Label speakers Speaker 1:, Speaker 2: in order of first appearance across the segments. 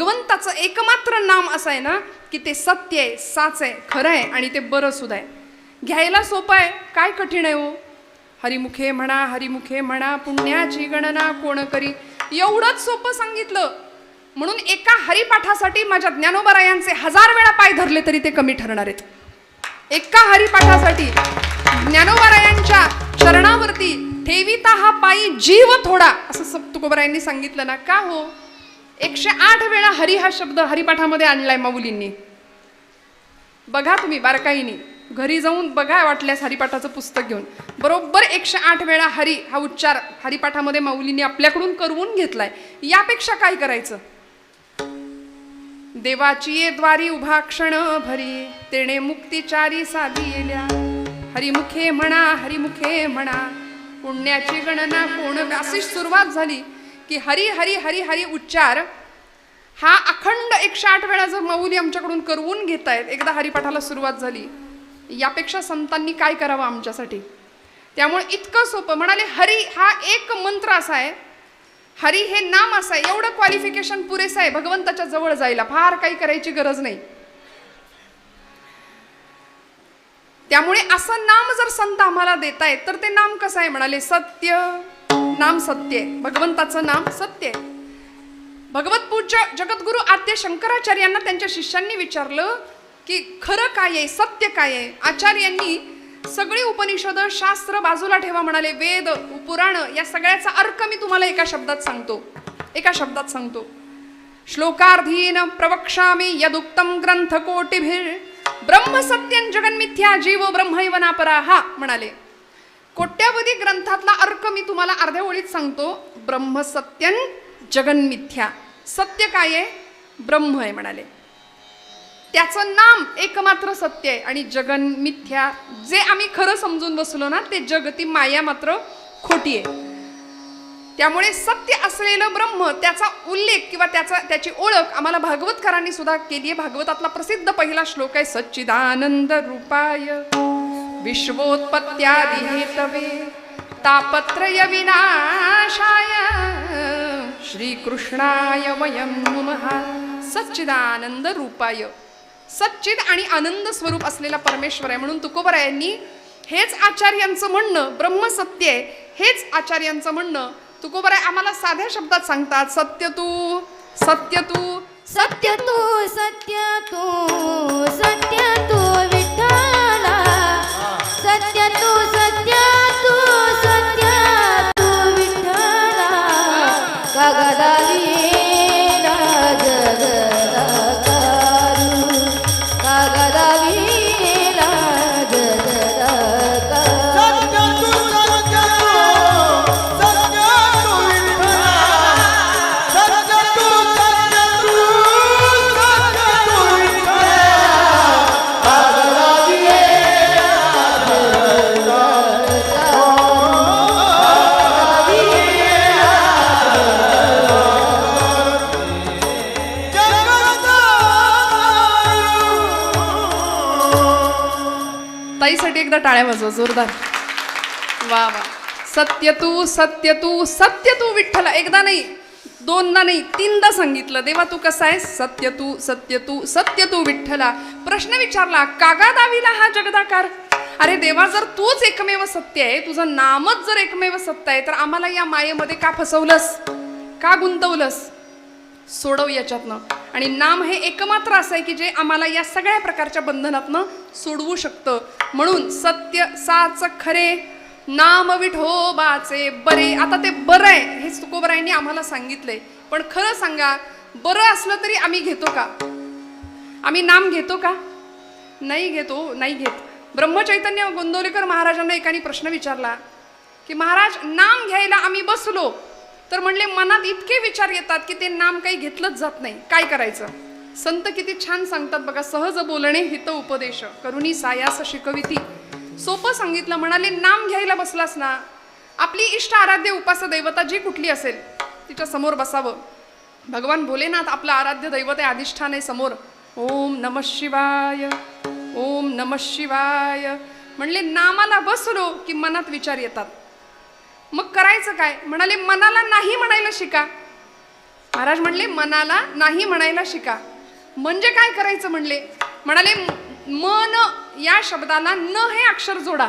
Speaker 1: भगवंताचं एकमात्र नाम असं आहे ना की ते सत्य आहे, साच आहे, खरं आहे आणि ते बरं सुद्धा आहे. घ्यायला सोपं आहे, काय कठीण आहे हो. हरिमुखे म्हणा, हरिमुखे म्हणा, पुण्याची गणना कोण करी, एवढंच सोपं सांगितलं. म्हणून एका हरिपाठासाठी माझ्या ज्ञानोबरायांचे 1000 वेळा पाय धरले तरी ते कमी ठरणार आहेत. एका हरिपाठासाठी ज्ञानोबरायांच्या चरणावरती ठेविता हा पायी जीव थोडा, असं तुकोबरायांनी सांगितलं ना. का हो, 108 वेळा हरी हा शब्द हरिपाठामध्ये आणलाय माऊलींनी. बघा तुम्ही बारकाईनी घरी जाऊन बघा, वाटल्यास हरिपाठाचं पुस्तक घेऊन. बरोबर 108 वेळा हरी हा उच्चार हरिपाठामध्ये माऊलींनी आपल्याकडून करवून घेतलाय. यापेक्षा काय करायचं. देवाची ये द्वारी उभा क्षण भरी, तेणे मुक्तिचारी साधी येल्या. हरिमुखे म्हणा, हरिमुखे म्हणा, पुण्याची गणना कोण. अशी सुरुवात झाली की हरी हरी हरी हरी उच्चार हा अखंड 108 वेळा जर माऊली आमच्याकडून करवून घेत आहेत. एकदा हरिपाठाला सुरुवात झाली, यापेक्षा संतांनी काय करावं आमच्यासाठी. त्यामुळे इतकं सोपं. म्हणाले हरी हा एक मंत्र असा आहे, हरी हे नाम असं आहे, एवढं क्वालिफिकेशन पुरेसं आहे भगवंताच्या जवळ जायला. फार काही करायची गरज नाही. त्यामुळे असं नाम जर संत आम्हाला देत आहेत तर ते नाम कसं आहे. म्हणाले सत्य, नाम सत्य आहे, भगवंताचं नाम सत्य आहे. भगवत पूज्य जगद्गुरु आद्य शंकराचार्यांना त्यांच्या शिष्यांनी विचारलं की खरं काय आहे, सत्य काय आहे. आचार्यांनी सगळी उपनिषद शास्त्र बाजूला ठेवा म्हणाले. वेद पुराण या सगळ्याचा अर्थ मी तुम्हाला एका शब्दात सांगतो. श्लोकार्धीन प्रवक्ष्यामि यदुक्तम ग्रंथ कोटिभिर ब्रह्म सत्यं जगन्मिथ्या जीवो ब्रह्मैव नापराहा. म्हणाले कोट्यावधी ग्रंथातला अर्थ मी तुम्हाला अर्ध्या ओळीत सांगतो. ब्रह्म सत्यं जगन्मिथ्या, सत्य काय आहे, ब्रह्म आहे म्हणाले. त्याचं नाम एकमात्र सत्य आहे आणि जगन मिथ्या, जे आम्ही खरं समजून बसलो ना ते जग, ती माया मात्र खोटी आहे. त्यामुळे सत्य असलेलं ब्रह्म, त्याचा उल्लेख किंवा त्याची ओळख आम्हाला भागवतकारांनी सुद्धा केली आहे. भागवतातला प्रसिद्ध पहिला श्लोक आहे सच्चिदानंद रूपाय विश्वोत्पत्त्यादि हेतवे तापत्रय विनाशाय श्रीकृष्णाय वयं नमः. सच्चिदानंद रूपाय, सच्चिद आणि आनंद स्वरूप असलेला परमेश्वर आहे. म्हणून तुकोबरायांनी हेच आचार्यांचं म्हणणं, ब्रह्म सत्य आहे, हेच आचार्यांचं म्हणणं तुकोबराय आम्हाला साध्या शब्दात सांगतात. सत्य तू, सत्य तू,
Speaker 2: सत्य तू, सत्य तू, सत्य तू विठ्ठला. सत्य तू, सत्य तू, सत्य तू विठ्ठला. कागदावी
Speaker 1: ताईसाठी एकदा टाळ्या वाजवा जोरदार. वा वा. सत्य तू, सत्य तू, सत्य तू विठ्ठला. एकदा नाही, दोनदा नाही, तीनदा सांगितलं. देवा तू कसा आहेस. सत्य तू, सत्य तू, सत्य तू विठ्ठला. प्रश्न विचारला कागा दाविला हा जगदाकार. अरे देवा, जर तूच एकमेव सत्य आहे, तुझं नामच जर एकमेव सत्य आहे, तर आम्हाला या मायेमध्ये का फसवलंस, का गुंतवलंस. सोडव याच्यातनं. आणि नाम हे एकमात्र असं आहे की जे आम्हाला या सगळ्या प्रकारच्या बंधनातनं सोडवू शकतं. म्हणून सत्य साच खरे नाम विठोबाचे बरे. आता ते बरं आहे हे तुकोबरायांनी आम्हाला सांगितलंय, पण खरं सांगा, बरं असलं तरी आम्ही घेतो का. आम्ही नाम घेतो का. नाही घेतो, नाही घेत. ब्रह्मचैतन्य गोंदवलेकर महाराजांना एकाने प्रश्न विचारला की महाराज, नाम घ्यायला आम्ही बसलो तर म्हणले मनात इतके विचार येतात की ते नाम काही घेतलंच जात नाही, काय करायचं. संत किती छान सांगतात बघा. सहज बोलणे हित उपदेश करुणी सायास शिकविती. सोपं सांगितलं. म्हणाले नाम घ्यायला बसलास ना, आपली इष्ट आराध्य उपास्य दैवता जी कुठली असेल तिच्या समोर बसावं. भगवान भोलेनाथ आपलं आराध्य दैवत आहे, अधिष्ठान आहे समोर. ओम नमः शिवाय, ओम नमः शिवाय म्हणले नामाला बसलो की मनात विचार येतात. मग करायचं काय. म्हणाले मनाला नाही म्हणायला शिका. महाराज म्हणले मनाला नाही म्हणायला शिका. म्हणजे काय करायचं म्हणले? म्हणाले मन या शब्दाला न हे अक्षर जोडा.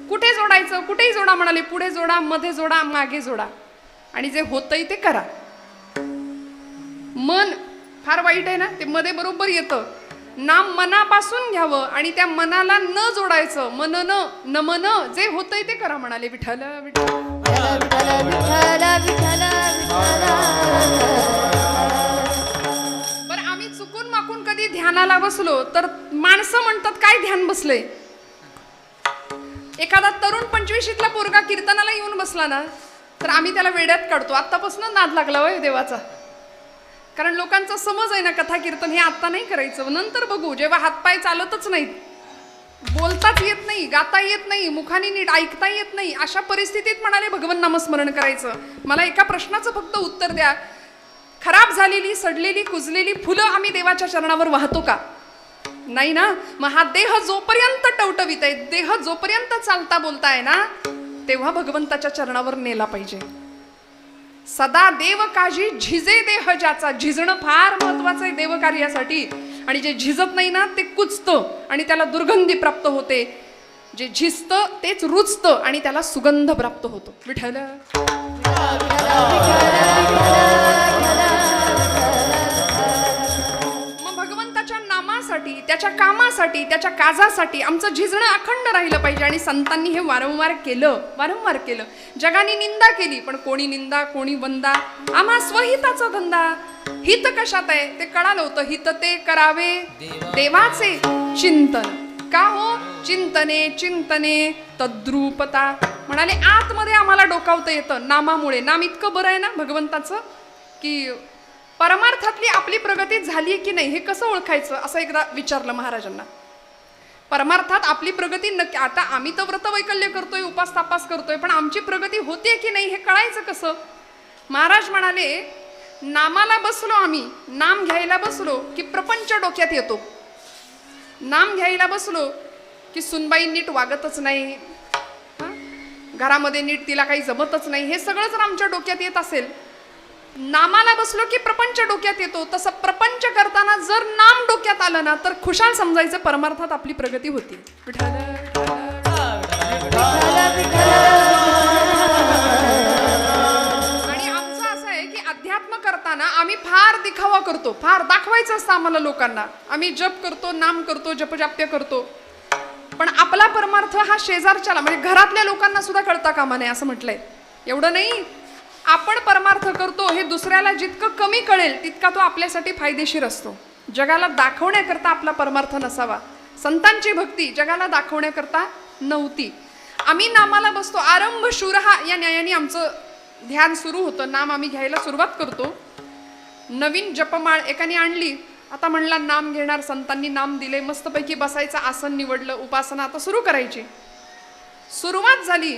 Speaker 1: कुठे जोडायचं? कुठेही जोडा म्हणाले. पुढे जोडा, मध्ये जोडा, मागे जोडा, आणि जे होतंय ते करा. मन फार वाईट आहे ना, ते मध्ये बरोबर येतं. नाम मनापासून घ्यावं आणि त्या मनाला न जोडायचं. मन न मन जे होतंय ते करा म्हणाले. विठ्ठल विठ्ठल
Speaker 2: विठ्ठल विठ्ठल विठ्ठल.
Speaker 1: बरं, आम्ही चुकून माकून कधी ध्यानाला बसलो तर माणसं म्हणतात काय ध्यान बसलंय. एखादा तरुण 25शीतला पोरगा कीर्तनाला येऊन बसला ना तर आम्ही त्याला वेड्यात काढतो. आत्तापासून नाद लागला होय देवाचा. कारण लोकांचा समज आहे ना, कथा कीर्तन हे आत्ता नाही करायचं, नंतर बघू, जेव्हा हातपाय चालतच नाहीत, बोलताच येत नाही, गाता येत नाही, मुखाने नीट ऐकता येत नाही, अशा परिस्थितीत म्हणाले भगवान नामस्मरण करायचं. मला एका प्रश्नाचं फक्त उत्तर द्या. खराब झालेली, सडलेली, कुजलेली फुलं आम्ही देवाच्या चरणावर वाहतो का? नाही ना. मग हा देह जोपर्यंत टवटवीत आहे, देह जोपर्यंत चालता बोलताय ना, तेव्हा भगवंताच्या चरणावर नेला पाहिजे. सदा देव काजी झिजे देह ज्याचा. झिजणं फार महत्वाचं आहे देव कार्यासाठी. आणि जे झिजत नाही ना ते कुचतं आणि त्याला दुर्गंधी प्राप्त होते. जे झिजतं तेच रुचतं आणि त्याला सुगंध प्राप्त होतो. विठ्ठल नामासाठी, त्याच्या कामासाठी, त्याच्या काजासाठी आमचं झिजणं अखंड राहिलं पाहिजे. आणि संतांनी हे वारंवार केलं. जगाने निंदा केली, पण कोणी निंदा कोणी वंदा. आम्हा स्वहिताचा धंदा. हित कशात आहे ते कळालं होतं. हित ते करावे देवाचे चिंतन. का हो? चिंतने तद्रूपता. म्हणाले आतमध्ये आम्हाला डोकावता येतं नामामुळे. नाम इतकं बरं आहे ना भगवंताचं की परमार्थातली आपली प्रगती झाली की नाही हे कसं ओळखायचं असं एकदा विचारलं महाराजांना. परमार्थात आपली प्रगती नक्की. आता आम्ही तर व्रतवैकल्य करतोय, उपास तापास करतोय, पण आमची प्रगती होते की नाही हे कळायचं कसं? महाराज म्हणाले नामाला बसलो आम्ही, नाम घ्यायला बसलो की प्रपंच डोक्यात येतो. नाम घ्यायला बसलो की सुनबाई नीट वागतच नाही, घरामध्ये नीट तिला काही जमतच नाही, हे सगळं जर आमच्या डोक्यात येत असेल. नामाला बसलो की प्रपंच डोक्यात येतो. तसं प्रपंच करताना जर नाम डोक्यात आलं ना तर खुशाल समजायचं परमार्थात आपली प्रगती होती. आणि आमचं असं आहे की अध्यात्म करताना आम्ही फार दिखावा करतो, फार दाखवायचं असतं आम्हाला लोकांना. आम्ही जप करतो, नाम करतो, जपजाप्य करतो, पण आपला परमार्थ हा शेजारच्याला म्हणजे घरातल्या लोकांना सुद्धा कळता कामा नये असं म्हटलंय. एवढं नाही, आपण परमार्थ करतो हे दुसऱ्याला जितकं कमी कळेल तितका तो आपल्यासाठी फायदेशीर असतो. जगाला दाखवण्याकरता आपला परमार्थ नसावा. संतांची भक्ती जगाला दाखवण्याकरता नव्हती. आम्ही नामाला बसतो. आरंभ शूरहा या न्यायाने आमचं ध्यान सुरू होतं. नाम आम्ही घ्यायला सुरुवात करतो. नवीन जपमाळ एकाने आणली, आता म्हणला नाम घेणार. संतांनी नाम दिले, मस्तपैकी बसायचं आसन निवडलं, उपासना आता सुरू करायची. सुरुवात झाली.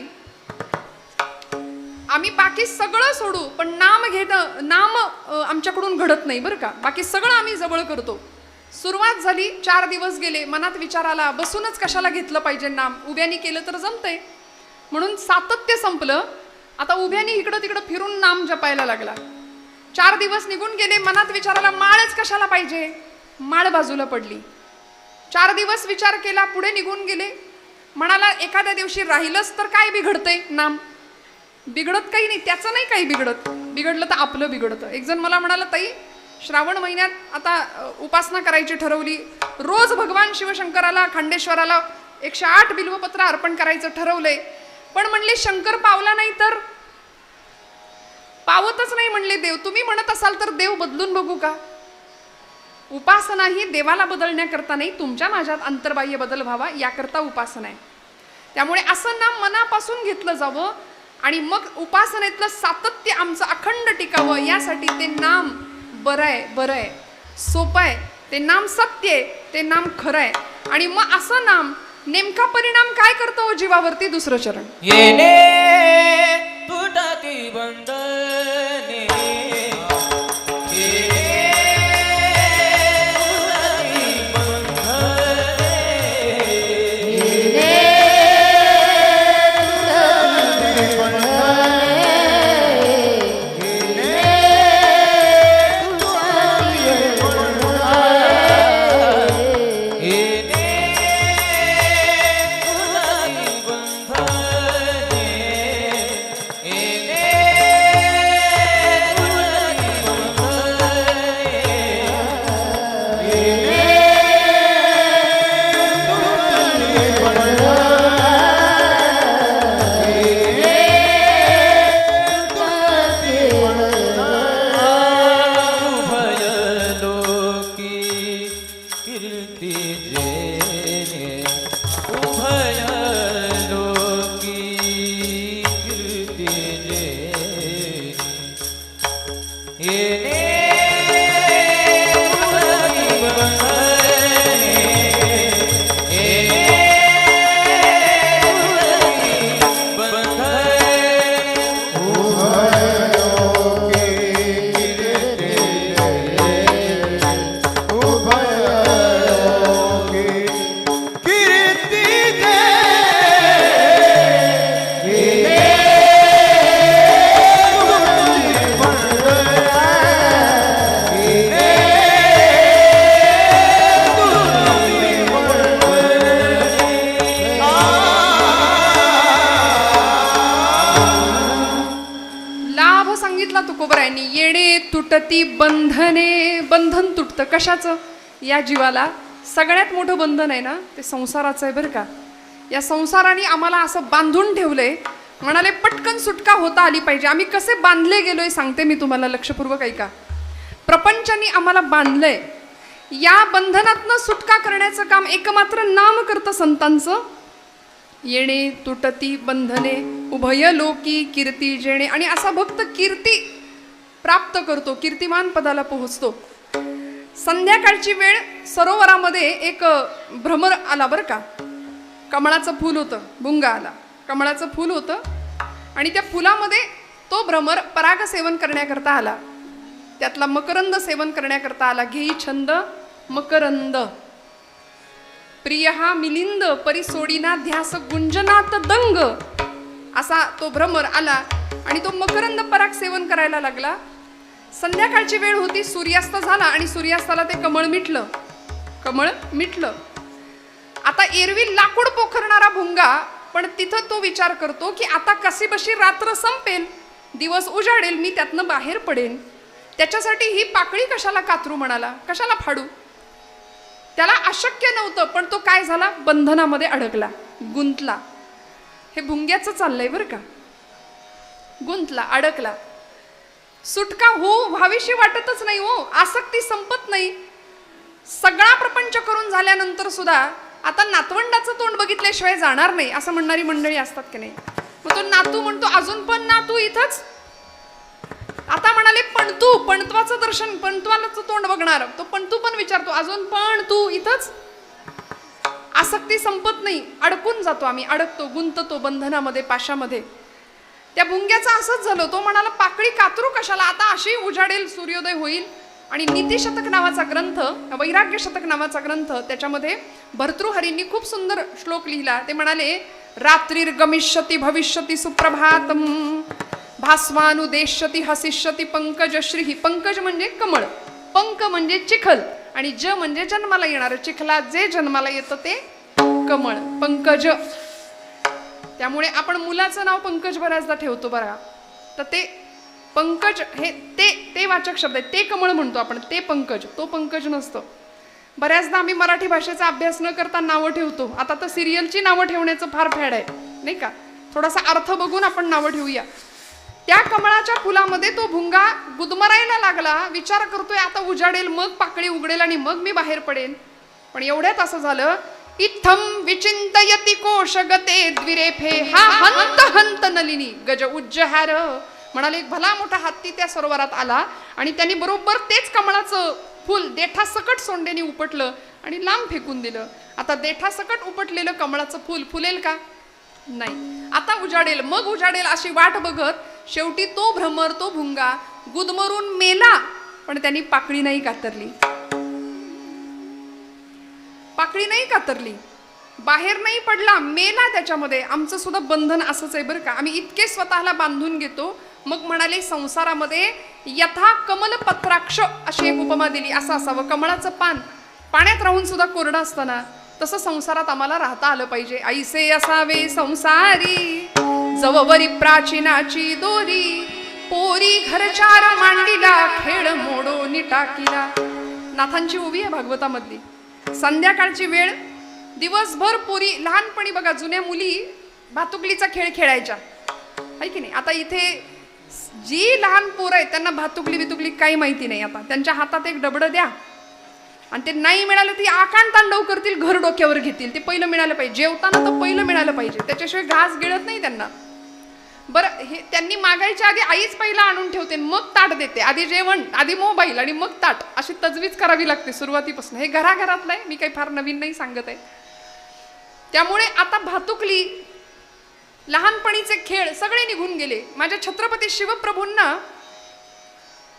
Speaker 1: आम्ही बाकी सगळं सोडू पण नाम घेणं, नाम आमच्याकडून घडत नाही बरं का. बाकी सगळं आम्ही जवळ करतो. सुरुवात झाली, 4 दिवस गेले, मनात विचार आला बसूनच कशाला घेतलं पाहिजे नाम, उभ्यानी केलं तर जमतंय. म्हणून सातत्य संपलं. आता उभ्यानी इकडं तिकडं फिरून नाम जपायला लागला. 4 दिवस निघून गेले, मनात विचार आला माळच कशाला पाहिजे, माळ बाजूला पडली. 4 दिवस विचार केला, पुढे निघून गेले. म्हणाला एखाद्या दिवशी राहिलंच तर काय बिघडतंय, नाम बिघडत काही नाही, त्याचं नाही काही बिघडत, बिघडलं तर आपलं बिघडतं. एक जण मला म्हणाला ताई श्रावण महिन्यात आता उपासना करायची ठरवली, रोज भगवान शिवशंकराला खंडेश्वराला 108 बिल्वपत्र अर्पण करायचं ठरवलंय, पण म्हणले शंकर पावला नाही तर पावतच नाही म्हणले देव. तुम्ही म्हणत असाल तर देव बदलून बघू का? उपासना ही देवाला बदलण्याकरता नाही, तुमच्या माझ्यात अंतर्बाह्य बदल व्हावा याकरता उपासना आहे. त्यामुळे असं नाम मनापासून घेतलं जावं आणि मग उपासनेतलं सातत्य आमचं अखंड टिकावं, यासाठी ते नाम बरं आहे, सोपं आहे, ते नाम सत्य आहे, ते नाम खरं आहे. आणि मग असं नाम नेमका परिणाम काय करतो जीवावरती? दुसरं चरण
Speaker 3: येणे तुटती बंधने,
Speaker 1: तुटती बंधने. बंधन तुटतं कशाचं? या जीवाला सगळ्यात मोठं बंधन आहे ना ते संसाराचं आहे बरं का. या संसाराने आम्हाला असं बांधून ठेवलंय. म्हणाले पटकन सुटका होता आली पाहिजे. आम्ही कसे बांधले गेलोय सांगते मी तुम्हाला, लक्षपूर्वक ऐका. प्रपंचाने आम्हाला बांधलंय. या बंधनातनं सुटका करण्याचं काम एकमात्र नाम करतं संतांचं. येणे तुटती बंधने उभय लोकी कीर्ती जेणे. आणि असा भक्त कीर्ती प्राप्त करतो, कीर्तिमान पदाला पोहोचतो. संध्याकाळची वेळ सरोवरामध्ये एक भ्रमर आला बरं का. कमळाचं फूल होतं, भुंगा आला, कमळाचं फूल होतं. आणि त्या फुलामध्ये तो भ्रमर पराग सेवन करण्याकरता आला. त्यातला मकरंद सेवन करण्याकरता आला. घेई छंद मकरंद. प्रिय हा मिलिंद परिसोडीना ध्यास गुंजनात दंग. असा तो भ्रमर आला आणि तो मकरंद पराग सेवन करायला लागला. संध्याकाळची वेळ होती, सूर्यास्त झाला आणि सूर्यास्ताला ते कमळ मिटलं. कमळ मिटलं. आता एरवी लाकूड पोखरणारा भुंगा, पण तिथं तो विचार करतो की आता कशी बशी रात्र संपेल, दिवस उजाडेल, मी त्यातनं बाहेर पडेन. त्याच्यासाठी ही पाकळी कशाला कातरू म्हणाला, कशाला फाडू. त्याला अशक्य नव्हतं, पण तो काय झाला, बंधनामध्ये अडकला, गुंतला. हे भुंग्याचं चाललंय बरं का. गुंतला, अडकला. सुटका व्हावीशी वाटतच नाही हो. आसक्ती संपत नाही. सगळा प्रपंच करून झाल्यानंतर सुद्धा आता नातवंडाचं तोंड बघितल्याशिवाय जाणार नाही असं म्हणणारी मंडळी असतात की नाही. मग तो नातू म्हणतो अजून पण नातू इथंच. आता म्हणाले पणतू, पणत्वाचं दर्शन, पणत्वालाच तोंड बघणार. तो पणतू पण विचारतो अजून पण तू इथंच. आसक्ती संपत नाही, अडकून जातो आम्ही, अडकतो, गुंततो बंधनामध्ये, पाशामध्ये. त्या भुंग्याचं असंच झालं. तो म्हणाला पाकळी कातरू कशाला, आता अशी उजाडेल, सूर्योदय होईल. आणि नीतिशतक नावाचा ग्रंथ, वैराग्य शतक नावाचा ग्रंथ, त्याच्यामध्ये भर्तृहरींनी खूप सुंदर श्लोक लिहिला. ते म्हणाले रात्रीर्गमिष्यति भविष्यति सुप्रभातम भास्वानुदेश्यति हसिष्यति पंकजश्री. पंकज म्हणजे कमळ, पंक म्हणजे चिखल, आणि ज म्हणजे जन्माला येणार. चिखलात जे जन्माला येतं ते कमळ, पंकज. त्यामुळे आपण मुलाचं नाव पंकज बऱ्याचदा ठेवतो बघा. तर ते पंकज हे ते वाचक शब्द आहे. ते कमळ म्हणतो आपण, ते पंकज, तो पंकज नसतो. बऱ्याचदा आम्ही मराठी भाषेचा अभ्यास न करता नावं ठेवतो. आता तर सिरियलची नावं ठेवण्याचं फार फॅड आहे नाही का. थोडासा अर्थ बघून आपण नावं ठेवूया. त्या कमळाच्या फुलामध्ये तो भुंगा गुदमरायला लागला. विचार करतोय आता उजाडेल, मग पाकळी उघडेल आणि मग मी बाहेर पडेन. पण एवढ्यात असं झालं, इत्थम विचिंतयति कोशगते द्विरेफे हा हंत हंत नलिनी गज उज्जहार. म्हणाले एक भला मोठा हत्ती त्या सरोवरात आला आणि त्यांनी बरोबर तेच कमळाचं फूल देठासकट सोंडेने उपटलं आणि लांब फेकून दिलं. आता देठासकट उपटलेलं कमळाचं फूल फुलेल का? नाही. आता उजाडेल, मग उजाडेल अशी वाट बघत शेवटी तो भ्रमर, तो भुंगा गुदमरून मेला. पण त्यांनी पाकळी नाही कातरली. पाकळी नाही कातरली, बाहेर नाही पडला, मेला त्याच्यामध्ये. आमचं सुद्धा बंधन असंच आहे बरं का. आम्ही इतके स्वतःला बांधून घेतो. मग म्हणाले संसारामध्ये यथा कमल पत्राक्ष अशी एक उपमा दिली. असं असावं, कमळाचं पान पाण्यात राहून सुद्धा कोरडं असताना तसं संसारात आम्हाला राहता आलं पाहिजे. ऐसे असावे संसारी जववरी प्राचीनाची दोरी पोरी घरचार मांडीला खेळ मोडो निटाकीला. नाथांची ओवी आहे भागवतामधली. संध्याकाळची वेळ, दिवसभर पोरी, लहानपणी बघा जुन्या मुली भातुकलीचा खेळ खेळायच्या आहे की नाही. आता इथे जी लहान पोरं आहेत त्यांना भातुकली बितुकली काही माहिती नाही. आता त्यांच्या हातात एक डबडं द्या आणि ते नाही मिळालं ती आकांड तांडव करतील, घर डोक्यावर घेतील. ते पहिलं मिळालं पाहिजे. जेवताना तर पहिलं मिळालं पाहिजे, त्याच्याशिवाय घास गिळत नाही त्यांना. बरं, हे त्यांनी मागायच्या आधी आईच पहिला आणून ठेवते, मग ताट देते. आधी जेवण, आधी मोबाईल आणि मग ताट, अशी तजवीज करावी लागते सुरुवातीपासून. हे घराघरातलं आहे, मी काही फार नवीन नाही सांगत आहे. त्यामुळे आता भातुकली, लहानपणीचे खेळ सगळे निघून गेले. माझ्या छत्रपती शिवप्रभूंना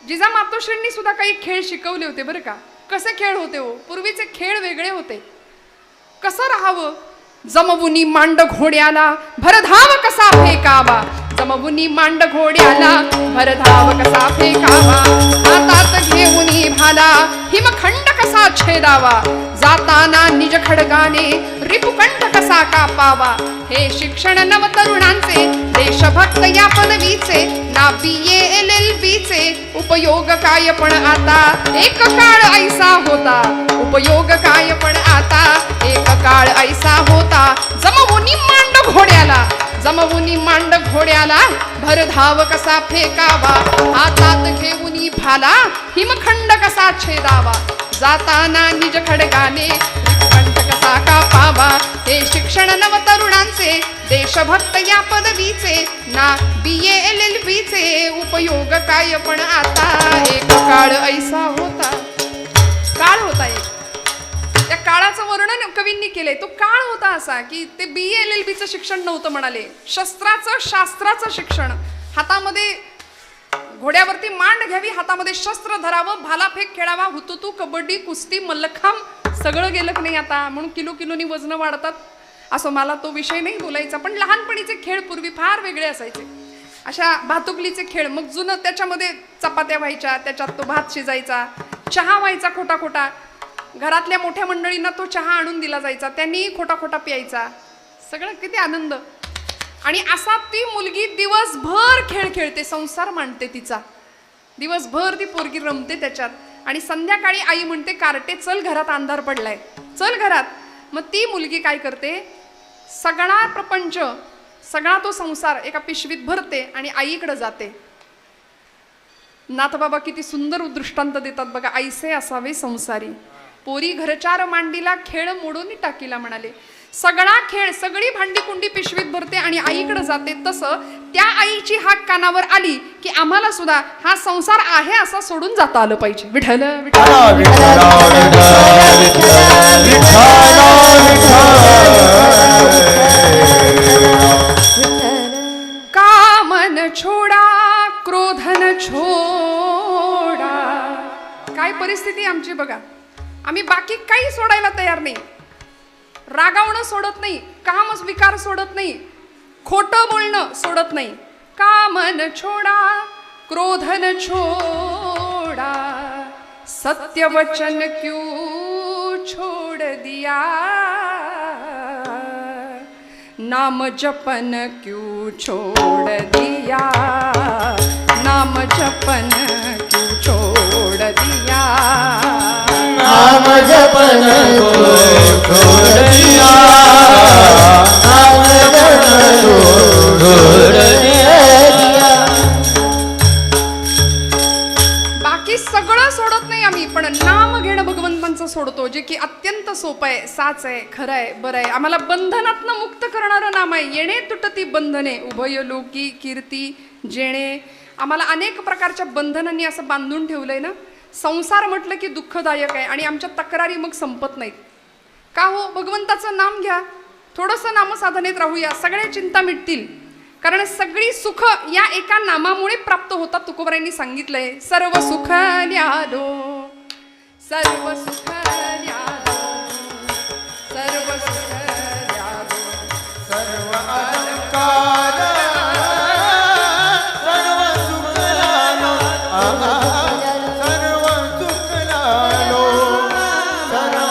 Speaker 1: जिजा मातोश्रींनी सुद्धा काही खेळ शिकवले होते बरं का. कसे खेळ होते हो, पूर्वीचे खेळ वेगळे होते. कसं राहावं, जमवुनी मांड घोड्याला भरधाव कसा फेकावा, जमवुनी मांड घोड्याला भरधाव कसा फेकावा हातात घेऊनी भाला हिमखंड कसा छेदावा जाताना निज खडगाने रिपुकंठ कसा कापावा हे शिक्षण नवतरुणांचे देशभक्त या पदवीचे ना BA LLB चे उपयोग काय पण आता एक काळ ऐसा होता उपयोग काय पण आता एक काळ ऐसा होता जमवुनी मांड घोड्याला भरधाव कसा फेकावा हातात घेऊनी भाला हिमखंड कसा छेदावा जाताना निज खडगाने कंठ कसा कापावा हे शिक्षण नवतरुणांचे देशभक्त या पदवीचे ना BA LLB चे उपयोग काय पण आता एक काळ ऐसा होता काळ होता एक त्या काळाचं वर्णन कवींनी केलंय तो काळ होता असा की ते BA LLB चं शिक्षण नव्हतं म्हणाले शास्त्राचं शिक्षण हातामध्ये घोड्यावरती मांड घ्यावी हातामध्ये शस्त्र धरावं भालाफेक खेळावा हुतुतू कबड्डी कुस्ती मल्लखांब सगळं गेलं की नाही आता म्हणून किलोनी वजन वाढतात असं मला तो विषय नाही बोलायचा पण लहानपणीचे खेळ पूर्वी फार वेगळे असायचे अशा भातुकलीचे खेळ मग जुनं त्याच्यामध्ये चपात्या व्हायच्या त्याच्यात तो भात शिजायचा चहा व्हायचा खोटा घरातल्या मोठ्या मंडळींना तो चहा आणून दिला जायचा त्यांनी खोटा प्यायचा सगळं किती आनंद आणि असा ती मुलगी दिवसभर खेळ खेळते संसार मांडते तिचा दिवसभर ती पोरगी रमते त्याच्यात आणि संध्याकाळी आई म्हणते कार्टे चल घरात अंधार पडलाय चल घरात मग ती मुलगी काय करते सगळा प्रपंच सगळा तो संसार एका पिशवीत भरते आणि आईकडे जाते नाथबाबा किती सुंदर दृष्टांत देतात बघा ऐसे असावे संसारी पोरी घरचार मांडीला खेळ मोडून टाकीला म्हणाले सगळा खेळ सगळी भांडी कुंडी पिशवीत भरते आणि आईकडे जाते तसं त्या आईची हाक कानावर आली की आम्हाला सुद्धा हा संसार आहे असा सोडून जाता आलं पाहिजे विठ्ठल कामन छोडा क्रोधन छोडा काय परिस्थिती आमची बघा आम्ही बाकी काही सोडायला तयार नाही रागावणं सोडत नाही कामच विकार सोडत नाही खोटं बोलणं सोडत नाही कामन छोडा क्रोधन छोडा सत्य वचन क्यों छोड़ दिया नाम जपन क्यों छोड़ दिया नाम जपन क्यों छोड़ दिया
Speaker 2: नाम जपन को छोड़ दिया नाम जपन को छोड़ दिया
Speaker 1: बाकी सगळं सोडत नाही आम्ही पण नाम घेणं भगवंतांचं सोडतो जे की अत्यंत सोपं आहे साच आहे खरं आहे बरं आहे आम्हाला बंधनातनं मुक्त करणारं नाम आहे येणे तुटती बंधने उभय लोकी कीर्ती जेणे आम्हाला अनेक प्रकारच्या बंधनांनी असं बांधून ठेवलंय ना संसार म्हटलं की दुःखदायक आहे आणि आमच्या तक्रारी मग संपत नाहीत का हो भगवंताचं नाम घ्या थोडंसं नामसाधनेत राहूया सगळ्या चिंता मिटतील कारण सगळी सुख या एका नामामुळे प्राप्त होतात तुकोबारायांनी सांगितलंय सर्व सुख न्यालो सर्व सुख न्यालो सर्व सुख न्यालो
Speaker 4: सर्व अलंकार सर्व सुख लालो सर्व सुख लालो सर्व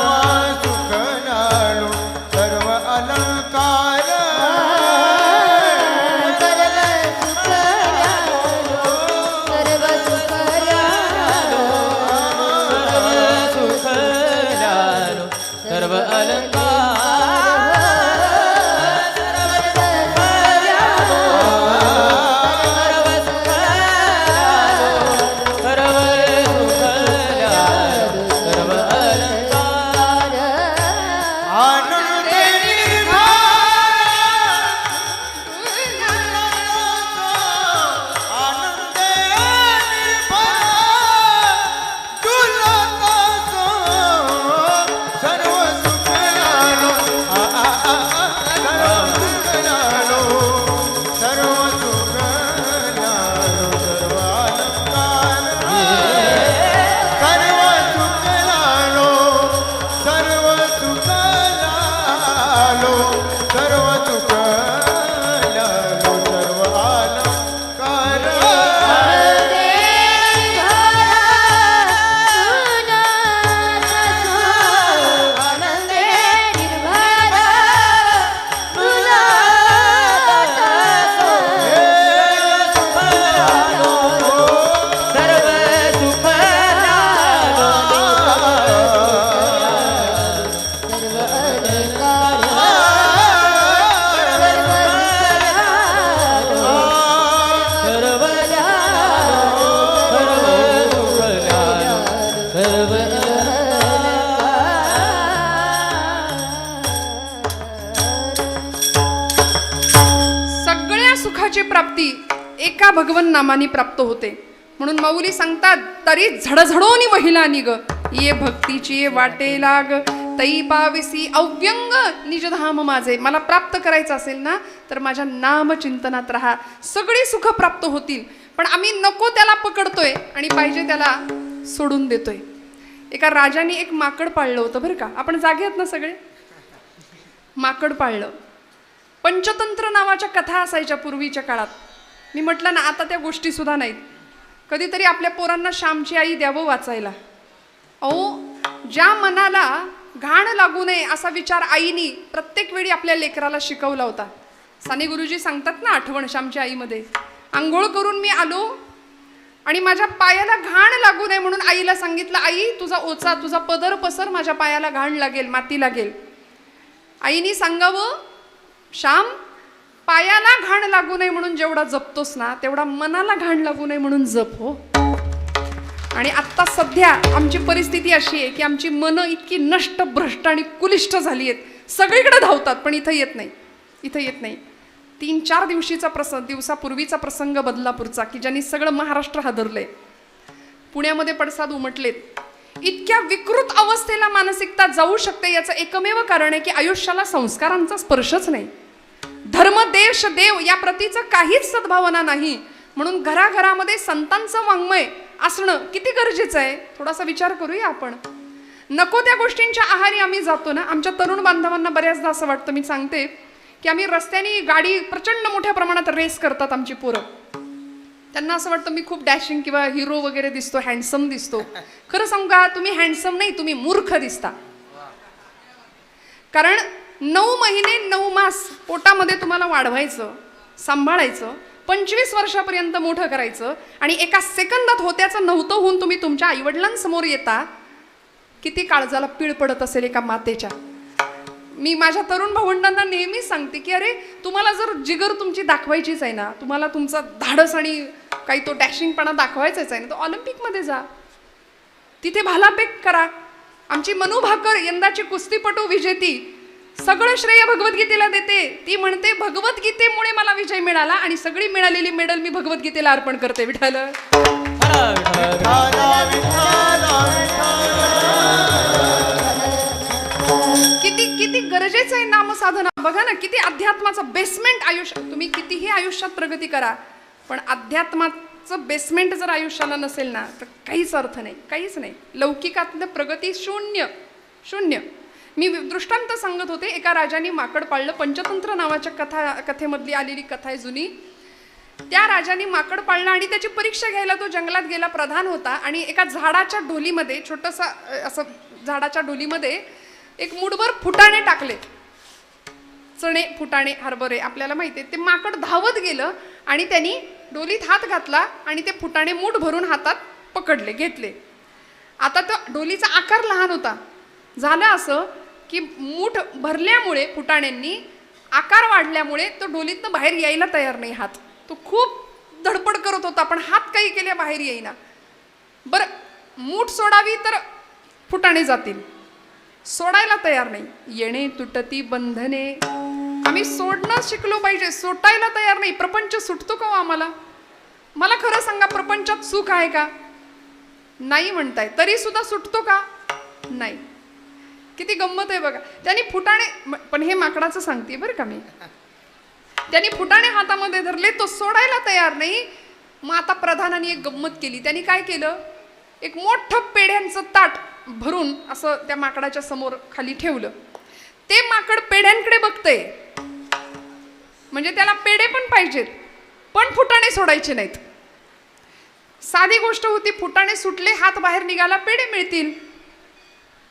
Speaker 4: सुख लालो सर्व अलंकार
Speaker 2: सर्व सुख
Speaker 1: एका भगवन नामाने प्राप्त होते. म्हणून माऊली सांगतात, तरी झडझडोनी महिला निग ये भक्तीची वाटे लाग, तई पाविसी अव्यंग निजधाम माझे. मला प्राप्त करायचं असेल ना तर माझ्या नामचिंतनात राहा, सगळी सुख प्राप्त होतील. पण आम्ही नको त्याला पकडतोय आणि पाहिजे त्याला सोडून देतोय. एका राजाने एक माकड पाळलं होतं बरं का. आपण जागे आहेत ना सगळे. माकड पाळलं. पंचतंत्र नावाच्या कथा असायच्या पूर्वीच्या काळात. मी म्हटलं ना, आता त्या गोष्टी सुद्धा नाहीत. कधीतरी आपल्या पोरांना श्यामची आई द्यावं वाचायला. अहो, ज्या मनाला घाण लागू नये असा विचार आईनी प्रत्येक वेळी आपल्या लेकराला शिकवला होता. साने गुरुजी सांगतात ना आठवण श्यामच्या आईमध्ये, आंघोळ करून मी आलो आणि माझ्या पायाला घाण लागू नये म्हणून आईला सांगितलं, आई तुझा ओचा, तुझा पदर पसर, माझ्या पायाला घाण लागेल, माती लागेल. आईनी सांगावं, श्याम पायाला घाण लागू नये म्हणून जेवढा जपतोस ना तेवढा मनाला घाण लागू नये म्हणून जप हो. आणि आत्ता सध्या आमची परिस्थिती अशी आहे की आमची मनं इतकी नष्ट, भ्रष्ट आणि कुलिष्ट झाली आहेत. सगळीकडे धावतात पण इथं येत नाही, इथं येत नाही. 3-4 दिवसापूर्वीचा प्रसंग बदलापूरचा की ज्यांनी सगळं महाराष्ट्र हादरलंय. पुण्यामध्ये पडसाद उमटलेत. इतक्या विकृत अवस्थेला मानसिकता जाऊ शकते याचं एकमेव कारण आहे की आयुष्याला संस्कारांचा स्पर्शच नाही. धर्म देश देव या प्रतीचं काहीच सद्भावना नाही. म्हणून घराघरामध्ये संतांचं वाङ्मय असणं किती गरजेचं आहे थोडासा विचार करूया आपण. नको त्या गोष्टींच्या आहारी आम्ही जातो ना. आमच्या तरुण बांधवांना बऱ्याचदा असं वाटतं, मी सांगते की आम्ही रस्त्याने गाडी प्रचंड मोठ्या प्रमाणात रेस करतात आमची पोरं. त्यांना असं वाटतं मी खूप डॅशिंग किंवा हिरो वगैरे दिसतो, हँडसम दिसतो. खरं सांगू का, तुम्ही हँडसम नाही, तुम्ही मूर्ख दिसता. कारण 9 महिने 9 मास पोटामध्ये तुम्हाला वाढवायचं, सांभाळायचं, 25 वर्षापर्यंत मोठं करायचं आणि एका सेकंदात होत्याचं नव्हतं होऊन तुम्ही तुमच्या आईवडिलांसमोर येता. किती काळजाला पीळ पडत असेल एका मातेच्या. मी माझ्या तरुण भावंडांना नेहमीच सांगते की अरे, तुम्हाला जर जिगर तुमची दाखवायचीच आहे ना, तुम्हाला तुमचा धाडस आणि काही तो डॅशिंगपणा दाखवायचाच आहे ना, तर ऑलिम्पिकमध्ये जा, तिथे भालाफेक करा. आमची मनू भाकर यंदाची कुस्तीपटू विजेती सगळं श्रेय भगवद्गीतेला देते. ती म्हणते भगवद्गीतेमुळे मला विजय मिळाला आणि सगळी मिळालेली मेडल मी भगवद्गीतेला अर्पण करते. विठ्ठल किती किती गरजेचं आहे नामसाधना. बघा ना, किती अध्यात्माचं बेसमेंट आयुष्य. तुम्ही कितीही आयुष्यात प्रगती करा पण अध्यात्माचं बेसमेंट जर आयुष्याला नसेल ना तर काहीच अर्थ नाही, काहीच नाही. लौकिकातलं प्रगती शून्य शून्य. मी दृष्टांत सांगत होते. एका राजाने माकड पाळलं. पंचतंत्र नावाच्या कथेमधली आलेली कथा आहे जुनी. त्या राजाने माकड पाळलं आणि त्याची परीक्षा घ्यायला तो जंगलात गेला. प्रधान होता आणि एका झाडाच्या ढोलीमध्ये, छोटंसं असं झाडाच्या ढोलीमध्ये एक मुठभर फुटाणे टाकले. चणे, फुटाणे, हरभरे आपल्याला माहिती आहे. ते माकड धावत गेलं आणि त्यांनी डोलीत हात घातला आणि ते फुटाणे मूठ भरून हातात पकडले, घेतले. आता तो डोलीचा आकार लहान होता. झालं असं की मूठ भरल्यामुळे फुटाण्यांनी आकार वाढल्यामुळे तो डोलीतनं बाहेर यायला तयार नाही हात. तो खूप धडपड करत होता पण हात काही केल्या बाहेर येईना. बरं, मूठ सोडावी तर फुटाणे जातील, सोडायला तयार नाही. येणे तुटती बंधने. आम्ही सोडणं शिकलो पाहिजे, सोटायला तयार नाही. प्रपंच सुटतो का हो आम्हाला? मला खरं सांगा, प्रपंचात सुख आहे का? नाही म्हणताय. तरी सुद्धा सुटतो का? नाही. किती गंमत आहे बघा. त्यांनी फुटाणे, पण हे माकडाचं सांगते बरं का मी, त्यांनी फुटाणे हातामध्ये धरले, तो सोडायला तयार नाही. मग आता प्रधानाने एक गंमत केली. त्यांनी काय केलं, एक मोठं पेढ्यांचं ताट भरून असं त्या माकडाच्या समोर खाली ठेवलं. ते माकड पेढ्यांकडे बघतंय, म्हणजे त्याला पेढे पण पाहिजेत पण फुटाणे सोडायचे नाहीत. साधी गोष्ट होती. फुटाणे सुटले, हात बाहेर निघाला, पेढे मिळतील.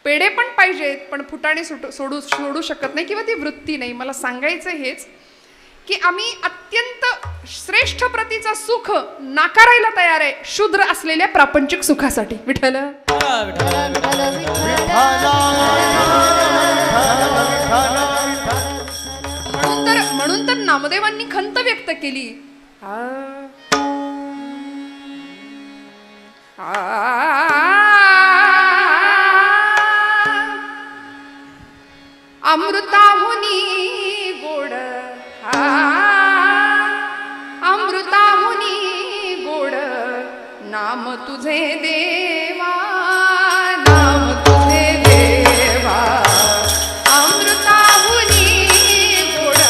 Speaker 1: पेढे पण पाहिजेत पण फुटाणे सोडू शकत नाही, किंवा ती वृत्ती नाही. मला सांगायचं हेच की आम्ही अत्यंत श्रेष्ठ प्रतीचं सुख नाकारायला तयार आहे शूद्र असलेल्या प्रापंचिक सुखासाठी. विठ्ठल म्हणून तर नामदेवांनी खंत व्यक्त केली. अमृताहुनी गोड, अमृताहुनी तुझे देवा, नाम तुझे देवा, अमृताहुनी गोड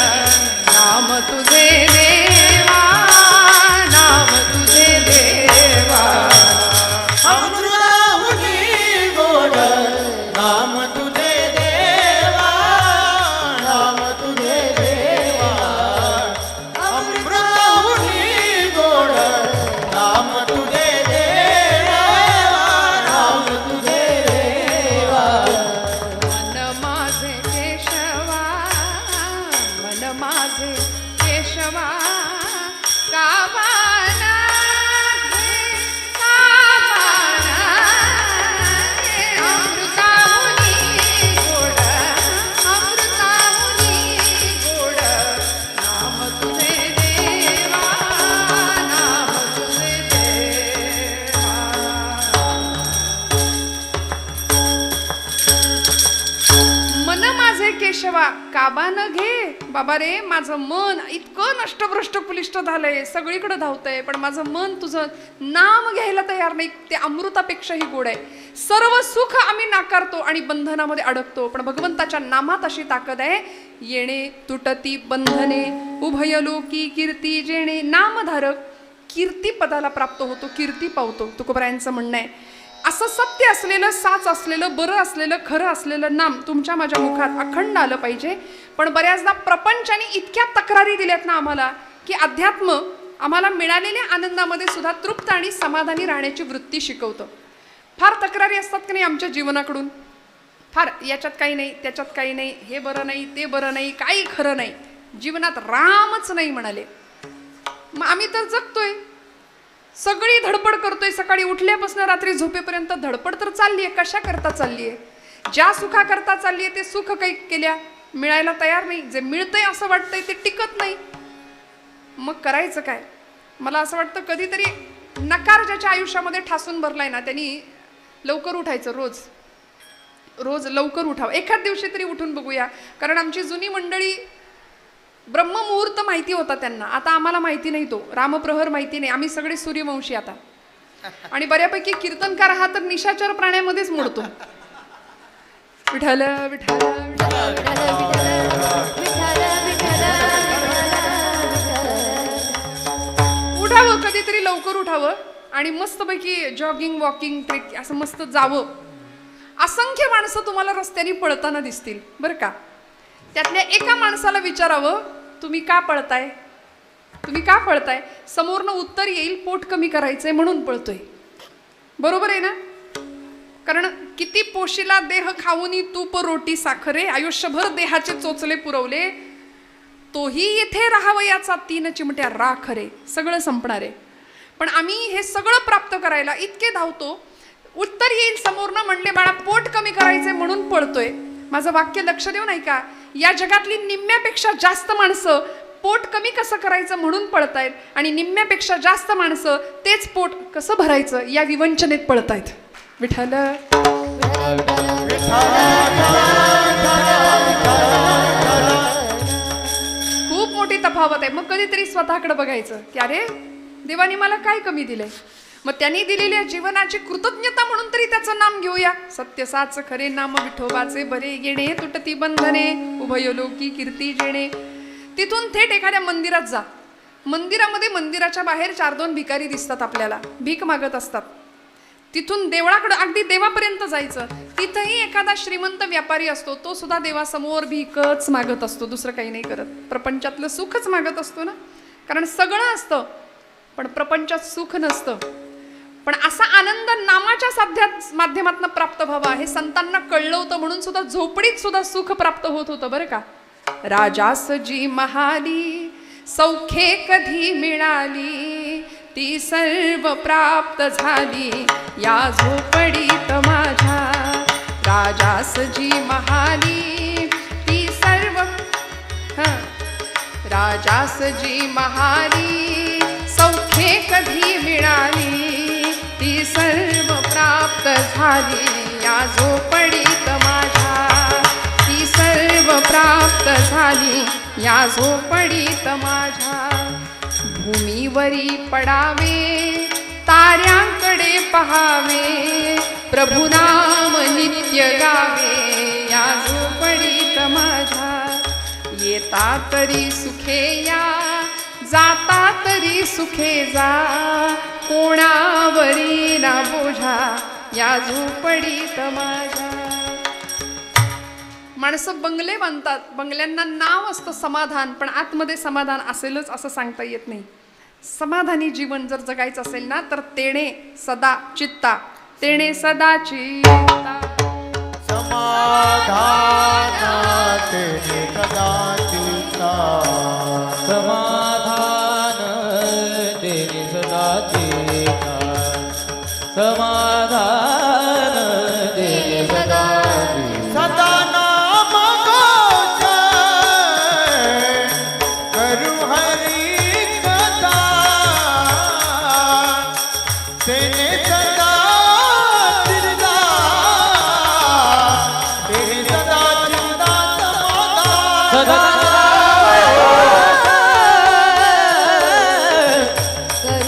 Speaker 1: नाम तुझे देवा, नाम तुझे देवा.
Speaker 2: अमृताहुनी गोड नाम तुझे देवा, नाम तुझे देवा. अमृताहुनी गोड नाम तुझे देवा, नाम तुझे देवा.
Speaker 1: मन माझे केशवा, मन माझे केशवा, काबाना घे, काबाना घे. अमृताहुनी गोड, अमृताहुनी गोड नाम तुझे देवा, नाम तुझे देवा. मन माझे केशवा काबा न घे. बाबा रे, माझं मन इतकं नष्टभ्रष्ट पुलिष्ट झालंय, सगळीकडे धावतंय, पण माझं मन तुझं नाम घ्यायला तयार नाही. ते अमृतापेक्षाही गोड आहे. सर्व सुख आम्ही नाकारतो आणि बंधनामध्ये अडकतो, पण भगवंताच्या नामात अशी ताकद आहे. येणे तुटती बंधने, उभयलोकी कीर्ती जेणे. नामधारक कीर्ती पदाला प्राप्त होतो, कीर्ती पावतो. तुकोबरायांचं म्हणणं आहे. असं सत्य असलेलं, साच असलेलं, बरं असलेलं, खरं असलेलं नाम तुमच्या माझ्या मुखात अखंड आलं पाहिजे. पण बऱ्याचदा प्रपंचाने इतक्या तक्रारी दिल्यात ना आम्हाला, की अध्यात्म आम्हाला मिळालेल्या आनंदामध्ये सुद्धा तृप्त आणि समाधानी राहण्याची वृत्ती शिकवतं. फार तक्रारी असतात की नाही आमच्या जीवनाकडून, फार याच्यात काही नाही, त्याच्यात काही नाही, हे बरं नाही, ते बरं नाही, काही खरं नाही, जीवनात रामच नाही म्हणाले. मग आम्ही तर जगतोय, सगळी धडपड करतोय, सकाळी उठल्यापासून रात्री झोपेपर्यंत धडपड तर चालली आहे. कशा करता चालली आहे? ज्या सुखा करता चालली आहे ते सुख काही केल्या मिळायला तयार नाही. जे मिळतंय असं वाटतंय ते टिकत नाही. मग करायचं काय? मला असं वाटतं कधीतरी नकार ज्याच्या आयुष्यामध्ये ठासून भरलाय ना, त्यांनी लवकर उठायचं. रोज रोज लवकर उठावं. एखाद दिवशी तरी उठून बघूया. कारण आमची जुनी मंडळी ब्रह्ममुहूर्त माहिती होता त्यांना, आता आम्हाला माहिती नाही. तो रामप्रहर माहिती नाही. आम्ही सगळे सूर्यवंशी आता, आणि बऱ्यापैकी कीर्तनकार हा तर निशाचर प्राण्यामध्येच मोडतो. विठ्ठल विठ्ठल उठावं, कधीतरी लवकर उठावं आणि मस्तपैकी जॉगिंग, वॉकिंग, ट्रेक असं मस्त जावं. असंख्य माणसं तुम्हाला रस्त्याने पळताना दिसतील बरं का. त्यातल्या एका माणसाला विचारावं, तुम्ही का पळताय? तुम्ही का पळताय? समोरनं उत्तर येईल, पोट कमी करायचंय म्हणून पळतोय. बरोबर आहे ना? कारण किती पोशीला देह खाऊनी तूप रोटी साखरे, आयुष्यभर देहाचे चोचले पुरवले, तोही येथे राहावयाचा 3 चिमट्या राख रे. सगळं संपणार आहे. पण आम्ही हे सगळं प्राप्त करायला इतके धावतो, उत्तर येईल समोरनं म्हणले बाळा पोट कमी करायचंय म्हणून पळतोय. माझं वाक्य लक्ष देऊन ऐका. या जगातली निम्म्यापेक्षा जास्त माणसं पोट कमी कसं करायचं म्हणून पळतायत, आणि निम्म्यापेक्षा जास्त माणसं तेच पोट कसं भरायचं या विवंचनेत पळतायत. विठ्ठल खूप मोठी तफावत आहे. मग कधीतरी स्वतःकडे बघायचं की अरे देवाने मला काय कमी दिलंय. मग त्यांनी दिलेल्या जीवनाची कृतज्ञता म्हणून तरी त्याचं नाम घेऊया. सत्य साच खरे नाम विठोबाचे बरे. येणे तुटती बंधने, उभयलोकी कीर्ती जेणे. तिथून थेट एखाद्या मंदिरात जा. मंदिरामध्ये मंदिराच्या बाहेर 4-2 भिकारी दिसतात आपल्याला, भीक मागत असतात. तिथून देवळाकडे अगदी देवापर्यंत जायचं. तिथंही एखादा श्रीमंत व्यापारी असतो, तो सुद्धा देवासमोर भीकच मागत असतो, दुसरं काही नाही करत. प्रपंचातलं सुखच मागत असतो ना, कारण सगळं असतं पण प्रपंचात सुख नसतं. पण असा आनंद नामाच्या साध्यात माध्यमातून प्राप्त व्हावा हे संतांना कळलं होतं, म्हणून सुद्धा झोपडीत सुद्धा सुख प्राप्त होत होतं बरं का. राजास जी महाली सौख्ये कधी मिळाली, ती सर्व प्राप्त झाली या झोपडीत माझ्या. राजास जी महाली ती सर्व राजास जी महाली सौख्ये कधी मिळाली, ती सर्व प्राप्त झाली या झोपडीत माझ्या. ती सर्व प्राप्त झाली या झोपडीत माझ्या. भूमीवरी पडावे तारे साऱ्यांकडे पहावे, प्रभु नाम नित्य गावे या झोपडीत माझ्या. येता तरी सुखे या, जाता तरी सुखे जा, कोणावरी ना बोझा या झोपडीत माझ्या. माणसं बंगले बांधतात, बंगल्यांना नाव असतं समाधान, पण आतमध्ये समाधान असेलच असं सांगता येत नाही. समाधानी जीवन जर जगायचं असेल ना तर तेणे सदा चित्ता, तेणे सदा चित्ता.
Speaker 4: समाधान तेने कदाचिता,
Speaker 3: समाधान तेने सदा चित्ता, समाधान तेने सदा
Speaker 4: सदा नाम घोष करू हरी कथा, तेने सदा चिंता, तेने सदा चिंता समाधान.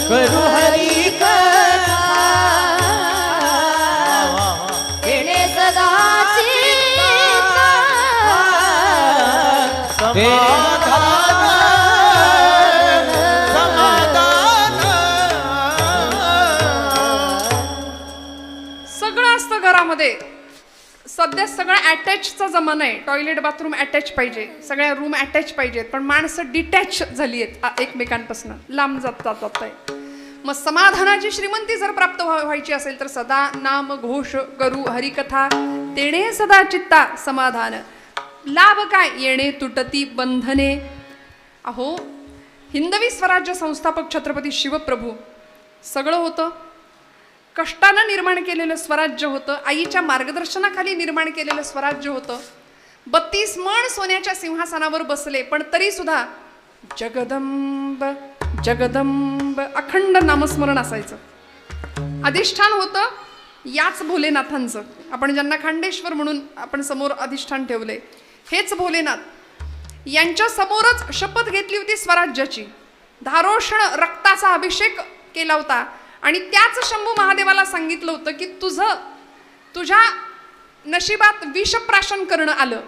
Speaker 3: करू हरी कथा,
Speaker 5: तेने सदा
Speaker 1: सगळं असतं घरामध्ये. सध्या सगळं अटॅचचा जमाना आहे. टॉयलेट बाथरूम अटॅच पाहिजे, सगळ्या रूम अटॅच पाहिजेत, पण माणसं डिटॅच झाली आहेत एकमेकांपासून, लांब जात आहे. मग समाधानाची श्रीमंती जर प्राप्त व्हायची असेल तर सदा नाम घोष करू हरिकथा, तेणे सदा चित्ता समाधान. लाभ काय? येणे तुटती बंधने. अहो, हिंदवी स्वराज्य संस्थापक छत्रपती शिवप्रभू सगळं होतं. कष्टानं निर्माण केलेलं स्वराज्य होतं, आईच्या मार्गदर्शनाखाली निर्माण केलेलं स्वराज्य होतं. 32 मण सोन्याच्या सिंहासनावर बसले, पण तरी सुद्धा जगदंब जगदंब अखंड नामस्मरण असायचं. अधिष्ठान होतं याच भोलेनाथांचं. आपण ज्यांना खांडेश्वर म्हणून आपण समोर अधिष्ठान ठेवले, हेच भोलेनाथ. यांच्या समोरच शपथ घेतली होती स्वराज्याची. धारोषण रक्ताचा अभिषेक केला होता आणि त्याच शंभू महादेवाला सांगितलं होतं की तुझ्या नशिबात विष प्राशन करणं आलं.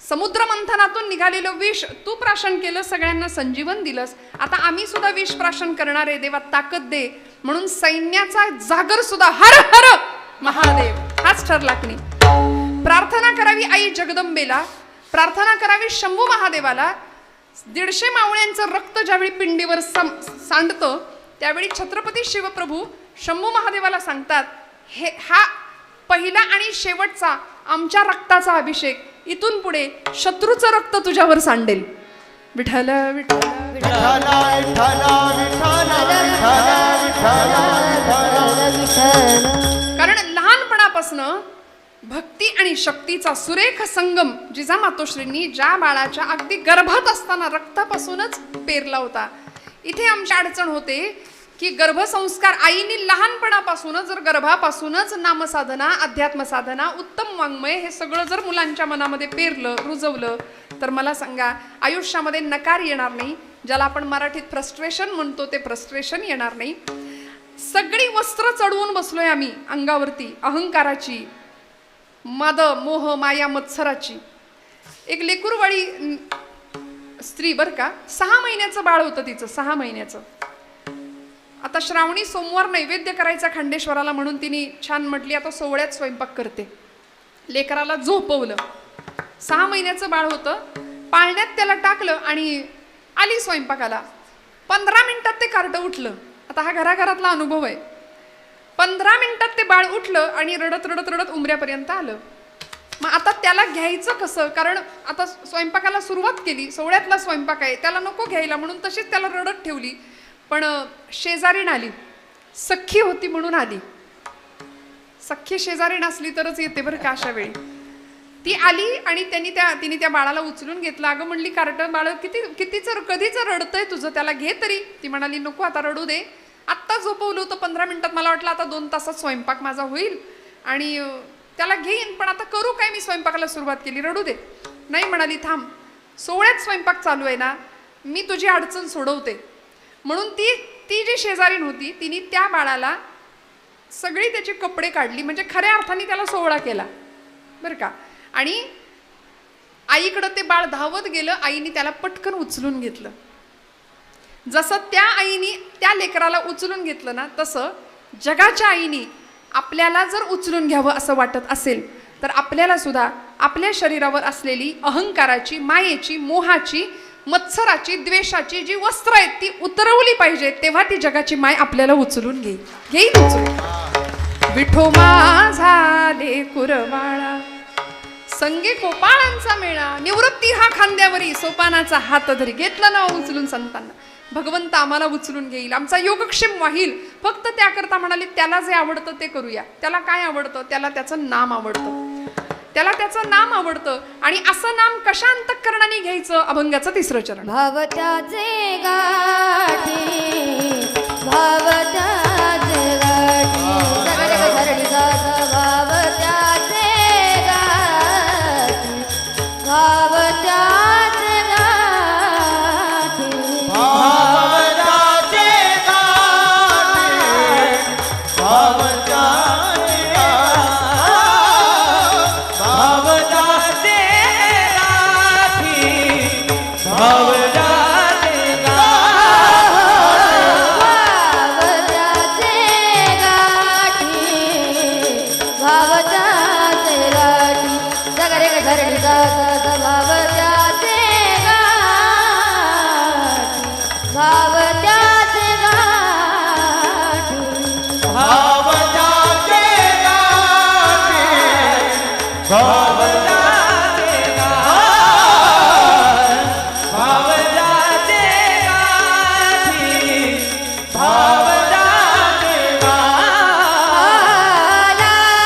Speaker 1: समुद्र मंथनातून निघालेलं विष तू प्राशन केलं, सगळ्यांना संजीवन दिलंस. आता आम्ही सुद्धा विष प्राशन करणार आहे, देवा ताकद दे. म्हणून सैन्याचा जागर सुद्धा हर हर महादेव हाच ठरला की नाही. प्रार्थना करावी आई जगदंबेला, प्रार्थना करावी शंभू महादेवाला. 150 मावळ्यांचं रक्त ज्यावेळी पिंडीवर सांडतं त्यावेळी छत्रपती शिवप्रभू शंभू महादेवाला सांगतात, हा पहिला आणि शेवटचा आमच्या रक्ताचा अभिषेक. इथून पुढे शत्रूचं रक्त तुझ्यावर सांडेल. विठ्ठल विठ्ठल
Speaker 4: विठ्ठला विठ्ठला विठ्ठला विठ्ठला विठ्ठला.
Speaker 1: कारण लहानपणापासनं भक्ती आणि शक्तीचा सुरेख संगम जिजामातोश्रींनी ज्या बाळाच्या अगदी गर्भात असताना रक्तापासूनच पेरला होता. इथे आमची अडचण होते की गर्भसंस्कार आईने लहानपणापासूनच, जर गर्भापासूनच नामसाधना, अध्यात्मसाधना, उत्तम वाङ्मय हे सगळं जर मुलांच्या मनामध्ये पेरलं, रुजवलं, तर मला सांगा आयुष्यामध्ये नकार येणार नाही. ज्याला आपण मराठीत फ्रस्ट्रेशन म्हणतो ते फ्रस्ट्रेशन येणार नाही. सगळी वस्त्र चढवून बसलोय आम्ही अंगावरती, अहंकाराची, मद मोह माया मत्सराची. एक लेकूरवाळी स्त्री बरं का, 6 महिन्याचं बाळ होतं तिचं, 6 महिन्याचं. आता श्रावणी सोमवार नैवेद्य करायचा खांडेश्वराला म्हणून तिने छान म्हटली आता सोवळ्यात स्वयंपाक करते. लेकराला झोपवलं, 6 महिन्याचं बाळ होतं, पाळण्यात त्याला टाकलं आणि आली स्वयंपाकाला. 15 मिनिटात ते कार्ट उठलं. आता हा घराघरातला अनुभव आहे. 15 मिनिटात ते बाळ उठलं आणि रडत रडत रडत उंबऱ्यापर्यंत आलं. मग आता त्याला घ्यायचं कसं? कारण आता स्वयंपाकाला सुरुवात केली, सोवळ्यातला स्वयंपाक आहे, त्याला नको घ्यायला म्हणून तशीच त्याला रडत ठेवली. पण शेजारीण आली, सख्खी होती म्हणून आली. सख्खी शेजारीण असली तरच येते बरं का अशा वेळी. ती आली आणि तिने त्या बाळाला उचलून घेतलं. अगं म्हणली कार्ट बाळ कधीच रडतंय तुझं, त्याला घे तरी. ती म्हणाली नको आता रडू दे, आत्ता झोपवलं होतं 15 मिनिटात, मला वाटलं आता 2 तासात स्वयंपाक माझा होईल आणि त्याला घेईन, पण आता करू काय, मी स्वयंपाकाला सुरुवात केली, रडू दे. नाही म्हणाली थांब, सोवळ्यात स्वयंपाक चालू आहे ना, मी तुझी अडचण सोडवते. म्हणून ती ती जी शेजारीण होती तिने त्या बाळाला सगळी त्याचे कपडे काढली, म्हणजे खऱ्या अर्थाने त्याला सोहळा केला बरं का. आणि आईकडं ते बाळ धावत गेलं, आईने त्याला पटकन उचलून घेतलं. जसं त्या आईने त्या लेकराला उचलून घेतलं ना, तसं जगाच्या आईने आपल्याला जर उचलून घ्यावं असं वाटत असेल तर आपल्याला सुद्धा आपल्या शरीरावर असलेली अहंकाराची, मायेची, मोहाची, मत्सराची, द्वेषाची जी वस्त्र आहेत ती उतरवली पाहिजे. तेव्हा ती जगाची माय आपल्याला उचलून घेईल उचलून. विठो माझा लेकूर बाळा संगे गोपाळांचा मेळा, निवृत्ती हा खांद्यावरी सोपानाचा हात धरी. घेतलं ना उचलून संतांना, भगवंत आम्हाला उचलून घेईल, आमचा योगक्षेम वाहील. फक्त त्याकरता म्हणाले त्याला जे आवडतं ते करूया. त्याला काय आवडतं? त्याला त्याचं नाम आवडतं, त्याला त्याचं नाम आवडतं. आणि असं नाम कशा अंतःकरणाने घ्यायचं? अभंगाचं 3रं चरण.
Speaker 5: भावत्याचे गाठी भावत्याचे गाठी सगळे धरणी गाथा भावत्याचे गाठी भावत्याचे गाठी
Speaker 2: भावताचे गाठी, भावताचे
Speaker 3: भावजाचे गाठी, भावजाचे
Speaker 5: भावत्याचे गाठी भावत्याचे गाठी सगळे धरणी गाथा भावत्याचे गाठी भावत्याचे गाठी
Speaker 2: भावताचे गाठी,
Speaker 3: भावजाचे भावजाचे गाठी, भावजाचे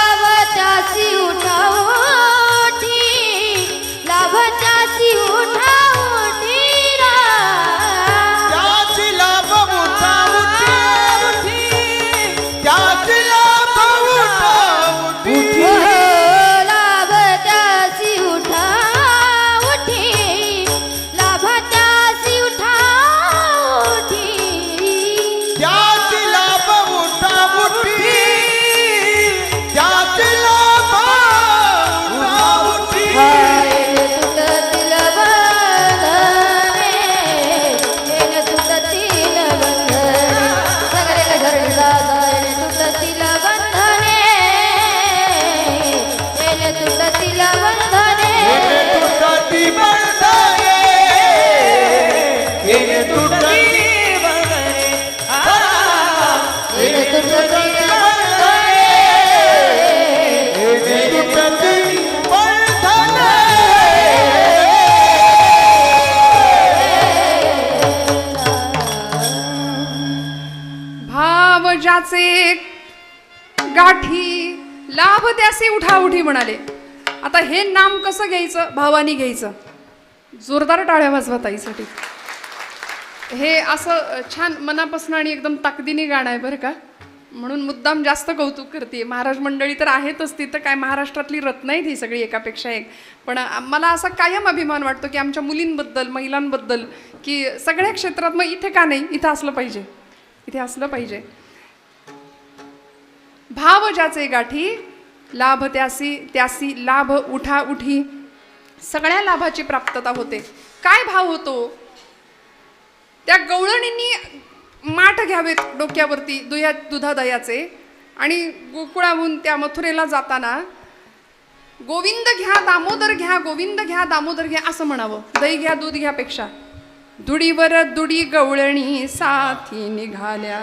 Speaker 5: लाभत्यासी उठावटी लाभत्यासी उठावटी
Speaker 2: त्याची लाभ उठा उठी, त्याची लाभ उठा उठी,
Speaker 5: लाभत्यासी उठावटी लाभत्यासी उठावटी
Speaker 2: त्याची लाभ उठा उठी, त्याची लाभ उठा उठी.
Speaker 5: तुटतील बंधने तुटतील बंधने सगळे धरणी दादा तुटतील बंधने तुटतील बंधने
Speaker 2: तुटती बंधने,
Speaker 3: तुटती बंधने,
Speaker 5: तुटतील बंधने
Speaker 2: तुटती
Speaker 1: भाव ज्याचे गाठी लाभ त्याचे उठाउठी म्हणाले. आता हे नाम कसं घ्यायचं? भावानी घ्यायचं. जोरदार टाळ्या वाजवा ताईसाठी. हे असं छान मनापासून आणि एकदम ताकदीने गाणं आहे बरं का. म्हणून मुद्दाम जास्त कौतुक करते. महाराज मंडळी तर आहेतच, तिथं काय महाराष्ट्रातली रत्न आहेत ही सगळी एकापेक्षा एक. पण मला असा कायम अभिमान वाटतो की आमच्या मुलींबद्दल, महिलांबद्दल, की सगळ्या क्षेत्रात. मग इथे का नाही? इथं असलं पाहिजे, इथे असलं पाहिजे. भाव ज्याचे गाठी लाभ त्यासी त्यासी लाभ उठा उठी, सगळ्या लाभाची प्राप्तता होते. काय भाव होतो? त्या गवळणींनी माठ घ्यावेत डोक्यावरती दुधादयाचे आणि गोकुळाहून त्या मथुरेला जाताना गोविंद घ्या दामोदर घ्या, गोविंद घ्या दामोदर घ्या असं म्हणावं. दही घ्या दूध घ्यापेक्षा. दुडीवर दुडी गवळणी साथी निघाल्या,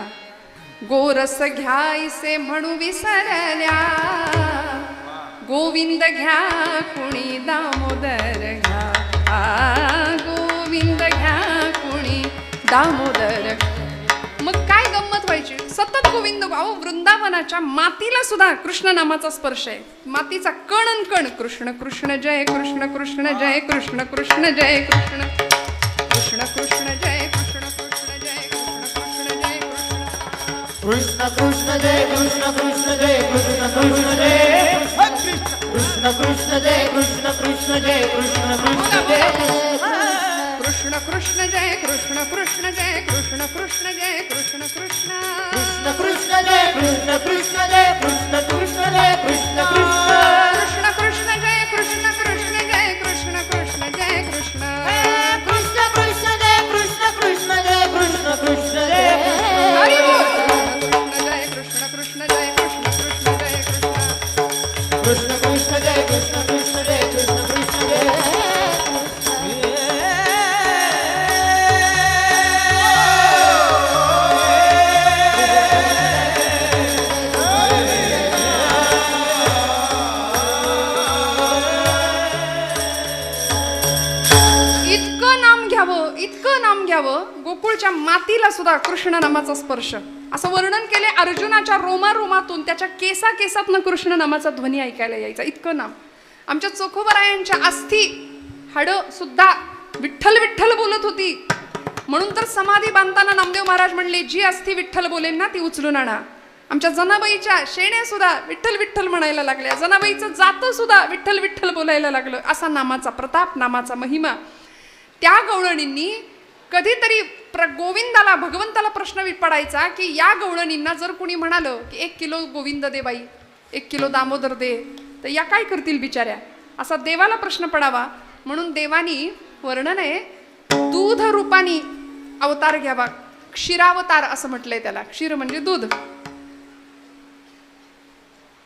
Speaker 1: गोरस घ्यायसे म्हणू विसरल्या. गोविंद घ्या कुणी दामोदर घ्या, गोविंद घ्या कुणी दामोदर. मग काय गंमत व्हायची? सतत गोविंद. अहो वृंदावनाच्या मातीला सुद्धा कृष्ण नामाचा स्पर्श आहे. मातीचा कण अन कण कृष्ण कृष्ण जय कृष्ण कृष्ण जय कृष्ण कृष्ण जय कृष्ण कृष्ण कृष्ण जय कृष्ण कृष्ण जय कृष्ण कृष्ण जय कृष्ण.
Speaker 2: कृष्ण कृष्ण जय कृष्ण कृष्ण जय कृष्ण कृष्ण जय कृष्ण कृष्ण जय कृष्ण कृष्ण जय कृष्ण कृष्ण जय
Speaker 1: कृष्ण कृष्ण जय कृष्ण कृष्ण जय कृष्ण कृष्ण जय कृष्ण कृष्ण
Speaker 2: कृष्ण कृष्ण जय कृष्ण कृष्ण जय कृष्ण कृष्ण जय कृष्ण कृष्ण
Speaker 1: कृष्ण कृष्ण जय कृष्ण कृष्ण जय कृष्ण कृष्ण जय कृष्ण
Speaker 2: कृष्ण कृष्ण जय कृष्ण कृष्ण जय कृष्ण कृष्ण जय
Speaker 1: हरी बोल कृष्ण कृष्ण जय कृष्ण कृष्ण जय कृष्ण कृष्ण जय कृष्ण
Speaker 2: कृष्ण कृष्ण जय कृष्ण कृष्ण जय कृष्ण कृष्ण जय
Speaker 1: इतकं नाम घ्यावं गोकुळच्या मातीला सुद्धा कृष्ण नामाचा स्पर्श असं वर्णन केले अर्जुनाच्या रोमारोमातून त्याच्या केसातनं कृष्ण नामाचा ध्वनी ऐकायला यायचा इतकं नाम आमच्या चोखोबरायांच्या अस्थी हाडं सुद्धा विठ्ठल विठ्ठल बोलत होती म्हणून तर समाधी बांधताना नामदेव महाराज म्हणले जी अस्थी विठ्ठल बोलेल ना ती उचलून आणा आमच्या जनाबाईच्या शेण्या सुद्धा विठ्ठल विठ्ठल म्हणायला लागल्या जनाबाईचं जातं सुद्धा विठ्ठल विठ्ठल बोलायला लागलं असा नामाचा प्रताप नामाचा महिमा त्या गवळणींनी कधीतरी गोविंदाला भगवंताला प्रश्न पडायचा की या गवळणींना जर कुणी म्हणालं की 1 किलो गोविंद दे बाई 1 किलो दामोदर दे तर या काय करतील बिचाऱ्या असा देवाला प्रश्न पडावा म्हणून देवानी वर्णन आहे दूध रूपानी अवतार घ्यावा क्षीरावतार असं म्हटलंय त्याला क्षीर म्हणजे दूध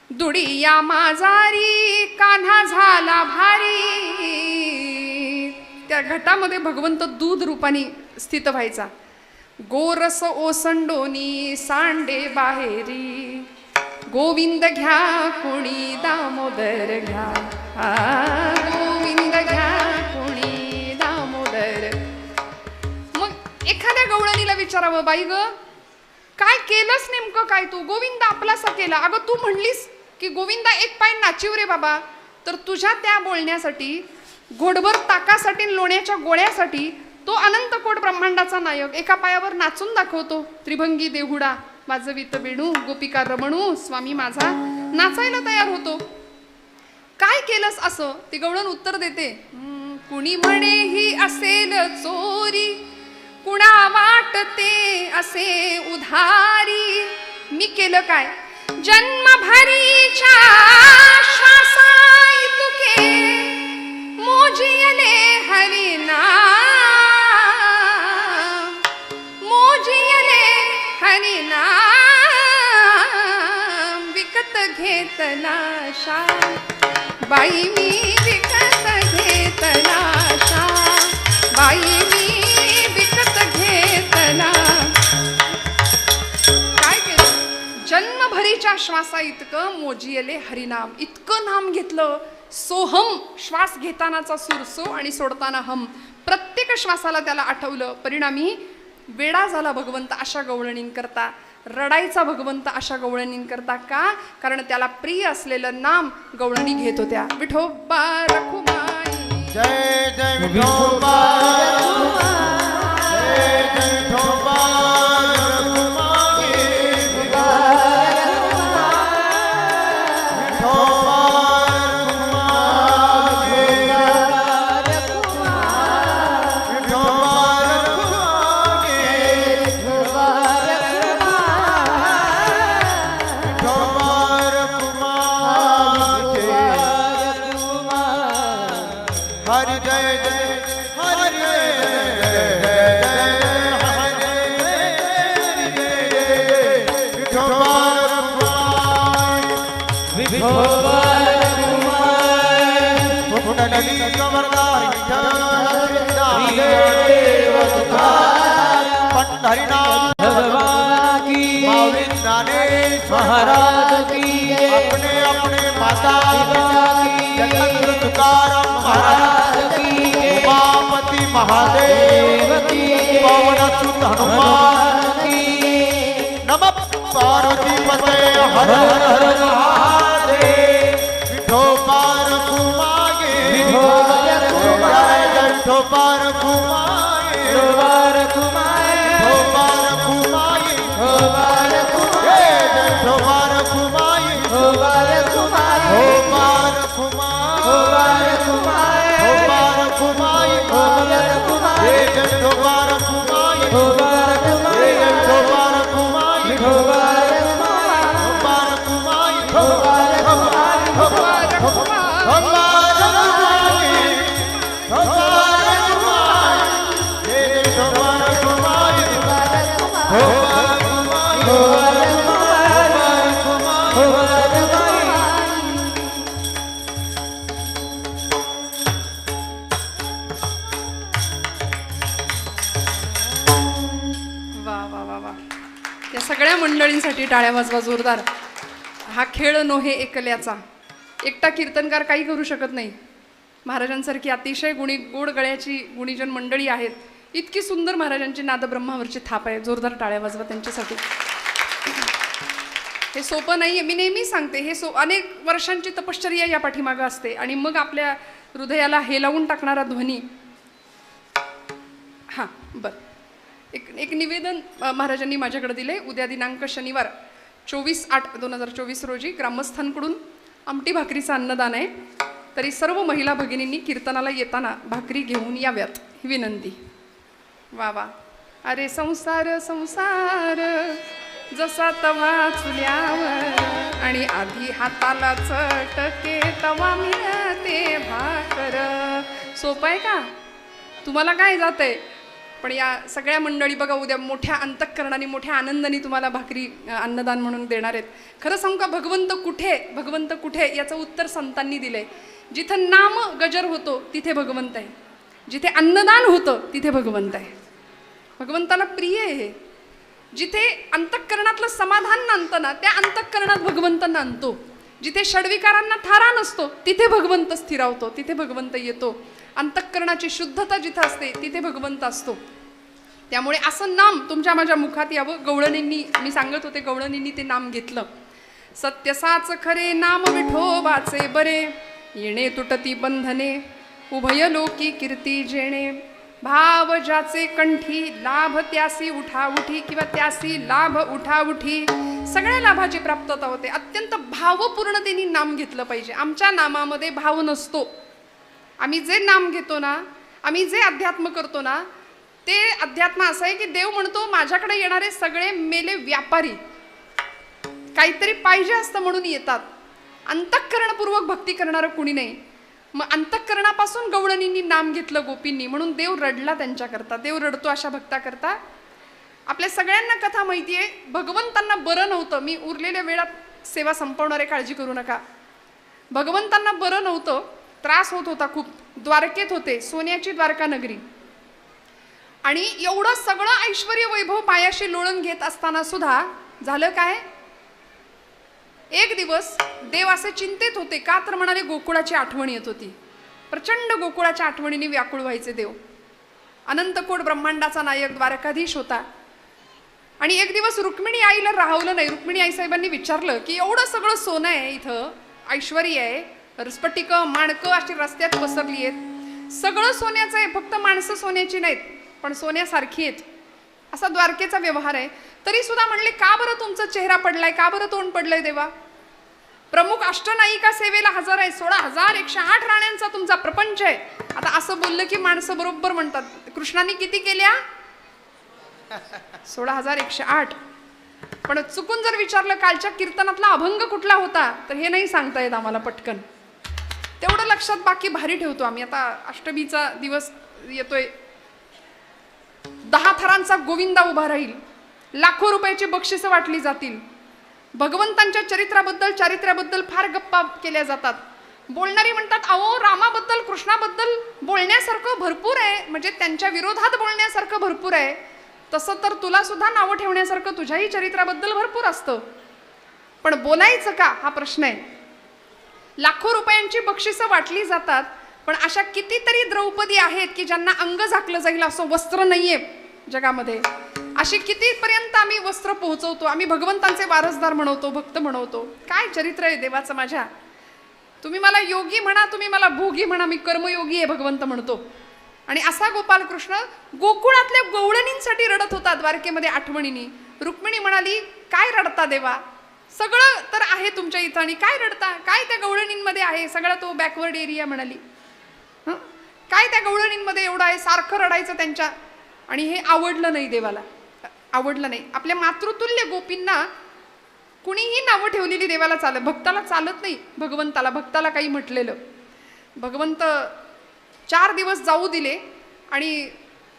Speaker 1: दुडी या माझारी कान्हा झाला भारी त्या घटामध्ये भगवंत दूध रूपाने स्थित व्हायचा गोरस ओसंडोनी सांडे बाहेरी गोविंद घ्या कोणी दामोदर घ्या गोविंद घ्या कोणी दामोदर मग एखाद्या गवळणीला विचारावं बाई ग काय केलंस नेमकं काय तू गोविंद आपलासा केला अगं तू म्हणलीस की गोविंदा एक पाय नाचिव रे बाबा तर तुझ्या त्या बोलण्यासाठी घोडभर ताकासाठी लोण्याच्या गोळ्यासाठी तो अनंत कोट ब्रह्मांडाचा नायक एका पायावर नाचून दाखवतो त्रिभंगी देहुडा वाजवित वेणू गोपिका रमणू स्वामी माझा नाचायला तयार होतो काय केलंस असं ती गवळण उत्तर देते कुणी म्हणे ही असेल चोरी कुणा वाटते असे उधारी मी केलं काय जन्मभरीच्या श्वासाई तुके मोजियले हरिनाम मोजियले हरिनाम विकत घेतला शा बाई मी विकत घेतला शा बाई मी विकत घेतला काय केलं जन्मभरीच्या श्वासा इतकं मोजियले हरिनाम इतकं नाम घेतलं सोहम श्वास घेतानाचा सूर सो आणि सोडताना हम प्रत्येक श्वासाला त्याला आठवलं परिणामी वेडा झाला भगवंत अशा गवळणींकरता रडायचा भगवंत अशा गवळणींकरता का कारण त्याला प्रिय असलेलं नाम गवळणी घेत होत्या विठोबा रखुमाई
Speaker 4: जय जय विठोबा जय जय विठोबा हरि जय जय हरि
Speaker 3: महाराज की
Speaker 4: अपने अपने माता जगत तुकाराम महाराज की उमापति महादेव की पवन सुत हनुमान की नमः पार्वती पते हर हर महादेव विठोबा रखुमागे जय जय विठोबा रखुमागे विठोबा रखुमागे
Speaker 2: कुमार
Speaker 1: वा वा वा वा या सगळ्या मंडळींसाठी टाळ्या वाजवा जोरदार. हा खेळ नोहे एकल्याचा. एकटा कीर्तनकार काही करू शकत नाही. महाराजांसारखी अतिशय गोड गळ्याची गुणीजन मंडळी आहेत. इतकी सुंदर महाराजांची नादब्रह्मावरची थाप आहे. जोरदार टाळ्या वाजवा त्यांच्यासाठी. हे सोपं नाही आहे. मी नेहमी सांगते हे अनेक वर्षांची तपश्चर्या या पाठीमागं असते आणि मग आपल्या हृदयाला हेलावून टाकणारा ध्वनी. हां बरं. एक निवेदन महाराजांनी माझ्याकडे दिले. उद्या दिनांक शनिवार 24/8/2024 रोजी ग्रामस्थांकडून आमटी भाकरीचं अन्नदान आहे. तरी सर्व महिला भगिनींनी कीर्तनाला येताना भाकरी घेऊन याव्यात ही विनंती. वा वा. अरे संसार संसार जसा तवा चुल्यावर आणि आधी हाताला चटके तवा मिळते भाकर. सोपं आहे का? तुम्हाला काय जातंय? पण या सगळ्या मंडळी बघा उद्या मोठ्या अंतःकरणाने मोठ्या आनंदाने तुम्हाला भाकरी अन्नदान म्हणून देणार आहेत. खरं सांगू का भगवंत कुठे याचं उत्तर संतांनी दिलंय. जिथं नाम गजर होतो तिथे भगवंत आहे. जिथे अन्नदान होतं तिथे भगवंत आहे. भगवंताला प्रिय आहे हे. जिथे अंतःकरणातलं समाधान नांदतं ना त्या अंतःकरणात भगवंत नांदतो. जिथे षड्विकारांना थारा नसतो तिथे भगवंत स्थिरावतो. तिथे भगवंत येतो. अंतःकरणाची शुद्धता जिथं असते तिथे भगवंत असतो. त्यामुळे असं नाम तुमच्या माझ्या मुखात यावं. गवळणींनी मी सांगत होते गवळणींनी ते नाम घेतलं. सत्यसाच खरे नाम विठोबाचे बरे येणे तुटती बंधने उभय लोकी कीर्ती जेणे भाव ज्याचे कंठी लाभ त्यासी उठाउठी किंवा त्यासी लाभ उठाउठी. सगळ्या लाभाची प्राप्तता होते. अत्यंत भावपूर्णतेने नाम घेतलं पाहिजे. आमच्या नामामध्ये भाव नसतो. आम्ही जे नाम घेतो ना आम्ही जे अध्यात्म करतो ना ते अध्यात्म असं आहे की देव म्हणतो माझ्याकडे येणारे सगळे मेले व्यापारी काहीतरी पाहिजे असतं म्हणून येतात. अंतःकरणपूर्वक भक्ती करणारं कुणी नाही. मग अंतःकरणापासून गवळणींनी नाम घेतलं गोपींनी म्हणून देव रडला त्यांच्याकरता. देव रडतो अशा भक्ताकरता. आपल्या सगळ्यांना कथा माहिती आहे. भगवंतांना बरं नव्हतं. मी उरलेल्या वेळात सेवा संपवणार आहे काळजी करू नका. भगवंतांना बरं नव्हतं. त्रास होत होता खूप. द्वारकेत होते. सोन्याची द्वारका नगरी आणि एवढं सगळं ऐश्वर्य वैभव पायाशी लोळण घेत असताना सुद्धा झालं काय. एक दिवस देव असे चिंतेत होते. का तर म्हणाले गोकुळाची आठवण येत होती. प्रचंड गोकुळाच्या आठवणीने व्याकुळ व्हायचे देव. अनंतकोट ब्रह्मांडाचा नायक द्वारकाधीश होता. आणि एक दिवस रुक्मिणी आईला राहवलं नाही. रुक्मिणी आई साहेबांनी विचारलं की एवढं सगळं सोनं आहे इथं ऐश्वर्य आहे स्फटिकं माणकं अशी रस्त्यात पसरली आहेत. सगळं सोन्याचं आहे फक्त माणसं सोन्याची नाहीत पण सोन्यासारखी आहेत. असा द्वारकेचा व्यवहार आहे. तरी सुद्धा म्हणले का बरं तुमचा चेहरा पडलाय. का बरं तोंड पडलंय देवा. प्रमुख अष्टनायिका सेवेला हजर आहे. 16,108 राण्यांचा तुमचा प्रपंच आहे. आता असं बोललं की माणसं बरोबर म्हणतात कृष्णाने किती केल्या 16,108. पण चुकून जर विचारलं कालच्या कीर्तनातला अभंग कुठला होता तर हे नाही सांगता येत आम्हाला पटकन. तेवढं लक्षात बाकी भारी ठेवतो आम्ही. आता अष्टमीचा दिवस येतोय. 10 थरांचा गोविंदा उभा राहील. लाखो रुपयाची बक्षिसं वाटली जातील. भगवंतांच्या चारित्र्याबद्दल फार गप्पा केल्या जातात. बोलणारी म्हणतात अहो रामाबद्दल कृष्णाबद्दल बोलण्यासारखं भरपूर आहे. म्हणजे त्यांच्या विरोधात बोलण्यासारखं भरपूर आहे. तसं तर तुला सुद्धा नावं ठेवण्यासारखं तुझ्याही चरित्राबद्दल भरपूर असतं. पण बोलायचं का हा प्रश्न आहे. लाखो रुपयांची बक्षिसं वाटली जातात पण अशा कितीतरी द्रौपदी आहेत की ज्यांना अंग झाकलं जाईल असं वस्त्र नाहीये जगामध्ये. अशी कितीपर्यंत आम्ही वस्त्र पोहोचवतो. आम्ही भगवंतांचे वारसदार म्हणवतो भक्त म्हणवतो. काय चरित्र आहे देवाचं माझ्या. तुम्ही मला योगी म्हणा तुम्ही मला भोगी म्हणा मी कर्मयोगी आहे भगवंत म्हणतो. आणि असा गोपालकृष्ण गोकुळातल्या गवळणींसाठी रडत होता द्वारकेमध्ये आठवणीने. रुक्मिणी म्हणाली काय रडता देवा. सगळं तर आहे तुमच्या इथं आणि काय रडता. काय त्या गवळणींमध्ये आहे. सगळा तो बॅकवर्ड एरिया म्हणाली. काय त्या गवळणींमध्ये एवढं आहे. सारखं रडायचं त्यांच्या. आणि हे आवडलं नाही देवाला. आवडलं नाही. आपल्या मातृतुल्य गोपींना कुणीही नावं ठेवलेली देवाला चालत. भक्ताला चालत नाही. भक्ताला काही म्हटलेलं. भगवंत 4 दिवस जाऊ दिले आणि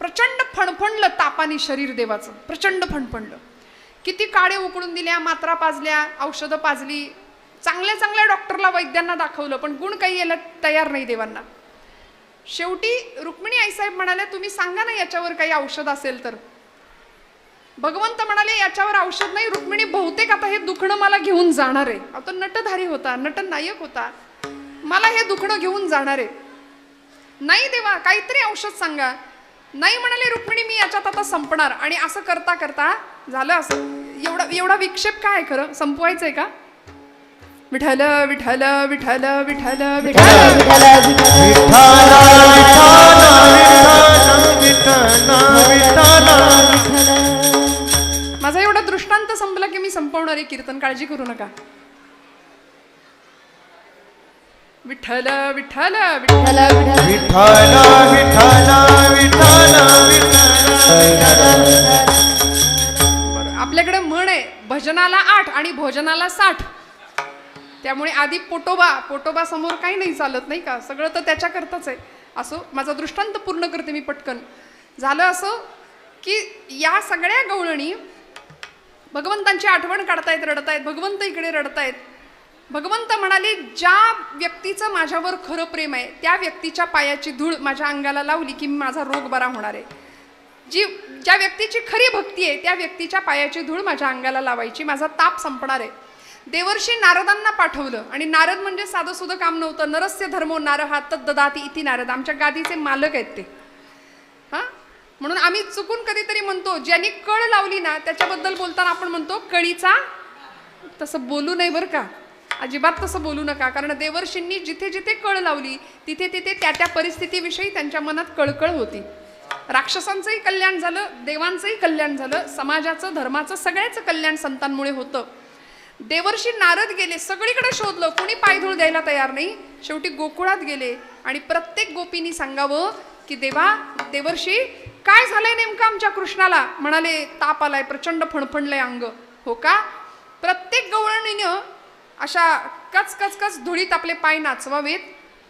Speaker 1: प्रचंड फणफणलं तापानी शरीर देवाचं, प्रचंड फणफणलं. किती काळे उकळून दिल्या, मात्रा पाजल्या, औषधं पाजली, चांगल्या चांगल्या डॉक्टरला वैद्यांना दाखवलं, पण गुण काही यायला तयार नाही देवांना. शेवटी रुक्मिणी आईसाहेब म्हणाल्या, तुम्ही सांगा ना याच्यावर काही औषध असेल तर. भगवंत म्हणाले, याच्यावर औषध नाही रुक्मिणी, बहुतेक आता हे दुखणं मला घेऊन जाणार आहे. आता नटधारी होता, नटनायक होता, मला हे दुखणं घेऊन जाणार आहे. नाही देवा, काहीतरी औषध सांगा. नाही म्हणाले रुक्मिणी, मी याच्यात आता संपणार. आणि असं करता करता झालं असं, एवढा विक्षेप काय खरं, संपवायचंय का? विठ्ठल विठ्ठल विठ्ठल विठ्ठल विठ्ठल माझा एवढा दृष्टांत संपला की मी संपवणार आहे कीर्तन, काळजी करू नका. विठ्ठल विठ्ठल विठ्ठल आपल्याकडे म्हण आहे, भजनाला 8 आणि भोजनाला 60. त्यामुळे आधी पोटोबा समोर काही नाही चालत, नाही का, सगळं तर त्याच्या करताच आहे. असो, माझा दृष्टांत पूर्ण करते मी पटकन. झालं असं की या सगळ्या गवळणी भगवंतांची आठवण काढतायत, रडतायत, भगवंत इकडे रडतायत. भगवंत म्हणाले, ज्या व्यक्तीचं माझ्यावर खरं प्रेम आहे त्या व्यक्तीच्या पायाची धूळ माझ्या अंगाला लावली की माझा रोग बरा होणार आहे. ज्या व्यक्तीची खरी भक्ती आहे त्या व्यक्तीच्या पायाची धूळ माझ्या अंगाला लावायची, माझा ताप संपणार आहे. देवर्षी नारदांना पाठवलं, आणि नारद म्हणजे साधं सुधं काम नव्हतं. नरस्य धर्मो नारहा तद्ददाती इति नारद, आमच्या गादीचे मालक आहेत ते. हा, म्हणून आम्ही चुकून कधीतरी म्हणतो, ज्यांनी कळ लावली ना त्याच्याबद्दल बोलताना आपण म्हणतो कळीचा. तसं बोलू नाही बरं का, अजिबात तसं बोलू नका. कारण देवर्षींनी जिथे जिथे कळ लावली तिथे तिथे त्या त्या परिस्थितीविषयी त्यांच्या मनात कळकळ होती. राक्षसांचंही कल्याण झालं, देवांचंही कल्याण झालं, समाजाचं, धर्माचं, सगळ्याचं कल्याण संतांमुळे होतं. देवर्षी नारद गेले, सगळीकडे शोधलं, कोणी पायधूळ द्यायला तयार नाही. शेवटी गोकुळात गेले आणि प्रत्येक गोपींनी सांगावं की देवर्षी काय झालंय नेमकं आमच्या कृष्णाला. म्हणाले, ताप आलाय, प्रचंड फणफणलंय अंग. हो का? प्रत्येक गवळणीनं अशा कच कच कच धुळीत आपले पाय नाचवावेत,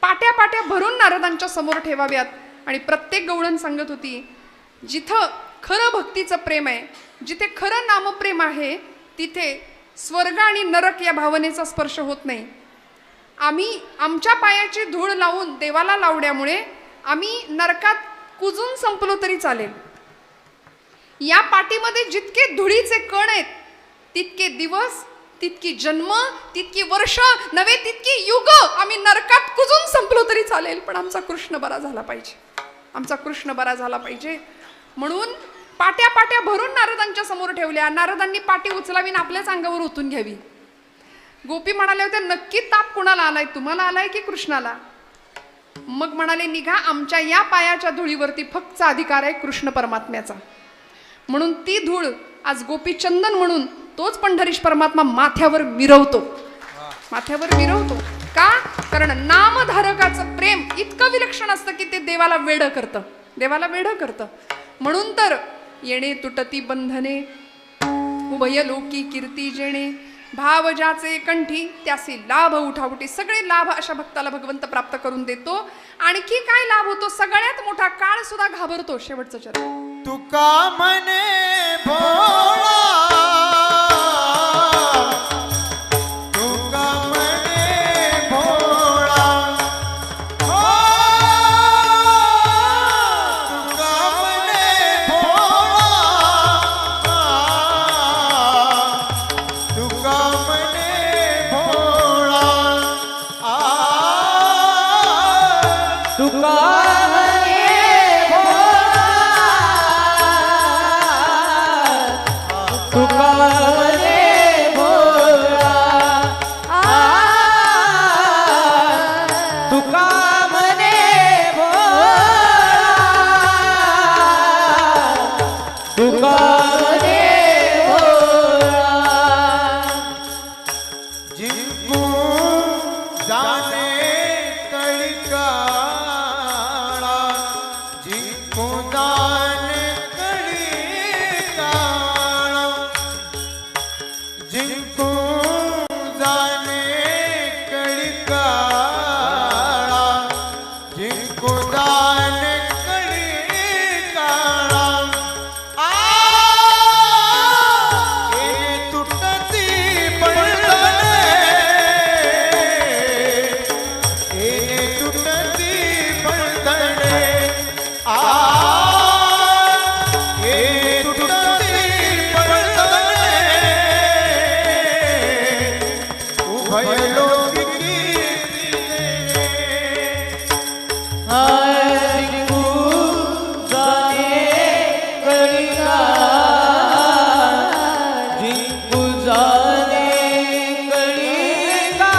Speaker 1: पाट्या पाट्या भरून नारदांच्या समोर ठेवाव्यात. आणि प्रत्येक गवळण सांगत होती, जिथं खरं भक्तीचं प्रेम आहे, जिथे खरं नामप्रेम आहे, तिथे स्वर्ग आणि नरक या भावनेचा स्पर्श होत नाही. आम्ही आमच्या पायाची धूळ लावून देवाला लावण्यामुळे आम्ही नरकात कुजून संपलो तरी चालेल. या पाठीमध्ये जितके धुळीचे कण आहेत तितके दिवस, तितकी जन्म, तितकी वर्ष नव्हे तितकी युग आम्ही नरकात कुजून संपलो तरी चालेल, पण आमचा कृष्ण बरा झाला पाहिजे, आमचा कृष्ण बरा झाला पाहिजे. म्हणून पाट्या पाट्या भरून नारदांच्या समोर ठेवल्या. नारदांनी पाटी उचलावी आणि आपल्याच अंगावर ओतून घ्यावी. गोपी म्हणाले होते, नक्की ताप कुणाला आलाय, तुम्हाला आलाय की कृष्णाला? मग म्हणाले, निघा, आमच्या या पायाच्या धुळीवरती फक्त अधिकार आहे कृष्ण परमात्म्याचा. म्हणून ती धूळ आज गोपी चंदन म्हणून तोच पंढरीश परमात्मा माथ्यावर मिरवतो, माथ्यावर मिरवतो. का? कारण नामधारकाचं प्रेम इतकं विलक्षण असतं की ते देवाला वेडं करतं, देवाला वेडं करतं. म्हणून तर येणे तुटती बंधने, उभय लोकी कीर्ती जेणे, भाव ज्याचे कंठी त्यासी लाभ उठाउटी. सगळे लाभ अशा भक्ताला भगवंत प्राप्त करून देतो. आणखी काय लाभ होतो? सगळ्यात मोठा काळ सुद्धा घाबरतो. शेवटचं चरण,
Speaker 4: तुका म्हणे भोळा, तुका म्हणे भोळा, हो, तुका म्हणे भोळा, तुका म्हणे भोळा,
Speaker 3: तुका
Speaker 4: तुटती पडतणे आ हे तुटती पडतणे उभय लोकी
Speaker 3: जिंकू जाणे कळिका जिंकू जाणे कळिका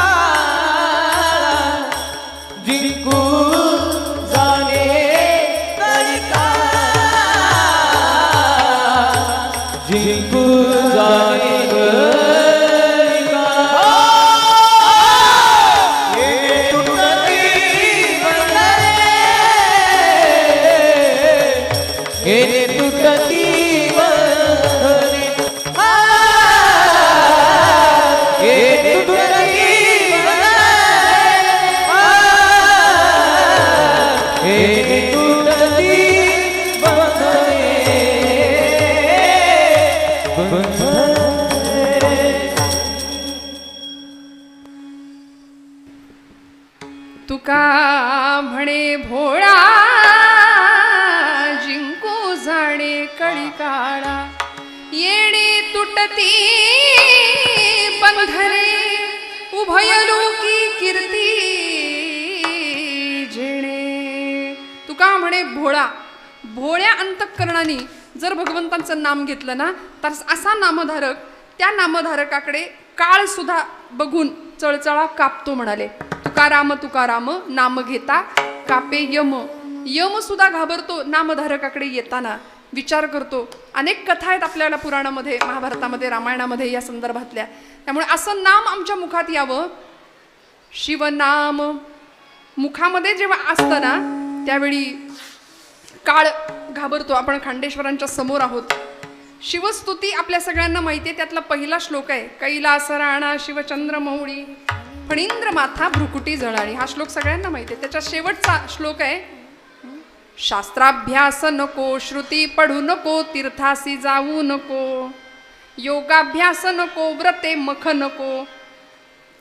Speaker 3: जिंकू जाणे कळिका जिंकू जाणे कळिका
Speaker 4: हे तुटती
Speaker 3: हे तुटती बंधने हे तुटती हे तुटती
Speaker 1: तुका म्हणे भोळा जिंकू जाणे कळी काळा येणे तुटती बंधने उभय लोकी कीर्ती जेणे. तुका म्हणे भोळा भोळ्या अंतःकरणाने जर भगवंतांचं नाम घेतलं ना तर असा नामधारक त्या नामधारकाकडे काळ सुद्धा बघून चळचळा कापतो म्हणाले. तुकाराम नाम घेता कापे यम. यम सुद्धा घाबरतो नामधारकाकडे येताना. विचार करतो. अनेक कथा आहेत आपल्याला पुराणामध्ये, महाभारतामध्ये, रामायणामध्ये या संदर्भातल्या. त्यामुळे असं नाम आमच्या मुखात यावं. शिवनाम मुखामध्ये जेव्हा असतं ना त्यावेळी काळ घाबरतो. आपण खांडेश्वरांच्या समोर आहोत. शिवस्तुती आपल्या सगळ्यांना माहिती आहे. त्यातला पहिला श्लोक आहे कैलास राणा शिवचंद्र मौळी फणींद्र माथा भ्रुकुटी जळाळी. हा श्लोक सगळ्यांना माहिती आहे. त्याच्या शेवटचा श्लोक आहे शास्त्राभ्यास नको श्रुती पढू नको तीर्थासी जाऊ नको योगाभ्यास नको व्रते मख नको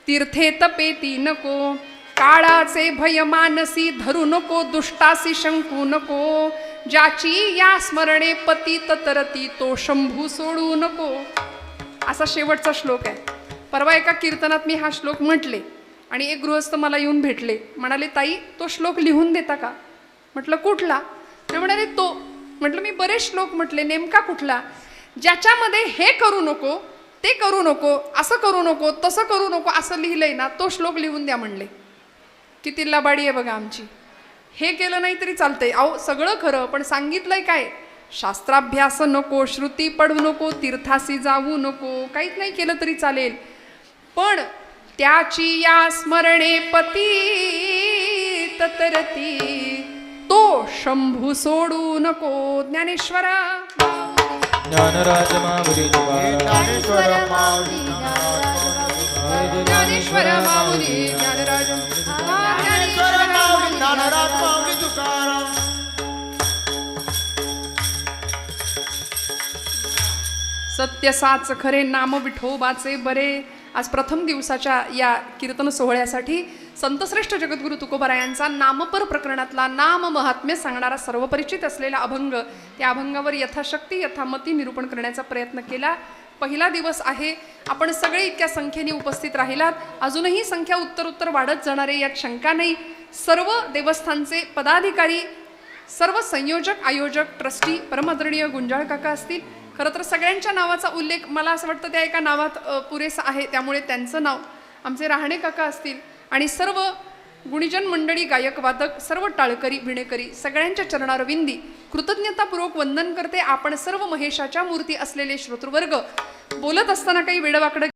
Speaker 1: तीर्थे तपेती नको काळाचे भय मानसी धरू नको दुष्टासी शंकू नको ज्याची या स्मरणे पतित तरती तो शंभू सोडू नको. असा शेवटचा श्लोक आहे. परवा एका कीर्तनात मी हा श्लोक म्हटले आणि एक गृहस्थ मला येऊन भेटले. म्हणाले ताई तो श्लोक लिहून देता का? म्हटलं कुठला? ते म्हणाले तो. म्हटलं मी बरेच श्लोक म्हटले, नेमका कुठला? ज्याच्यामध्ये हे करू नको ते करू नको असं करू नको तसं करू नको असं लिहिलंय ना तो श्लोक लिहून द्या म्हणले. किती लबाडी आहे बघा आमची. हे केलं नाही तरी चालतंय. अहो सगळं खरं पण सांगितलंय काय? शास्त्राभ्यास नको श्रुती पडू नको तीर्थासी जाऊ नको. काहीच नाही केलं तरी चालेल पण त्याची या स्मरणे पती ततरती तो शंभू सोडू नको. ज्ञानेश्वर
Speaker 3: ज्ञानराज माऊली
Speaker 4: ज्ञानेश्वर माऊली
Speaker 1: ज्ञानेश्वर माऊली ज्ञानराज
Speaker 4: ज्ञानेश्वर माऊली ज्ञानराज माऊली तुकाराम.
Speaker 1: सत्य साच खरे नाम विठोबाचे बरे. आज प्रथम दिवसाच्या या कीर्तन सोहळ्यासाठी संतश्रेष्ठ जगद्गुरु तुकोबारायांचा नामपर प्रकरणातला नाम महात्म्य सांगणारा सर्वपरिचित असलेला अभंग, त्या अभंगावर यथाशक्ती यथामती निरूपण करण्याचा प्रयत्न केला. पहिला दिवस आहे. आपण सगळे इतक्या संख्येने उपस्थित राहिलात. अजूनही संख्या उत्तरोत्तर वाढत जाणारे यात शंका नाही. सर्व देवस्थानचे पदाधिकारी, सर्व संयोजक आयोजक ट्रस्टी परमादरणीय गुंजाळ काका असतील. खरं तर सगळ्यांच्या नावाचा उल्लेख मला असं वाटतं त्या एका नावात पुरेसा आहे. त्यामुळे त्यांचं नाव आमचे राहणे काका असतील आणि सर्व गुणीजन मंडळी, गायक वादक, सर्व टाळकरी विणेकरी सगळ्यांच्या चरणारविंदी कृतज्ञतापूर्वक वंदन करते. आपण सर्व महेशाच्या मूर्ती असलेले श्रोतृवर्ग बोलत असताना काही वेडवाकडं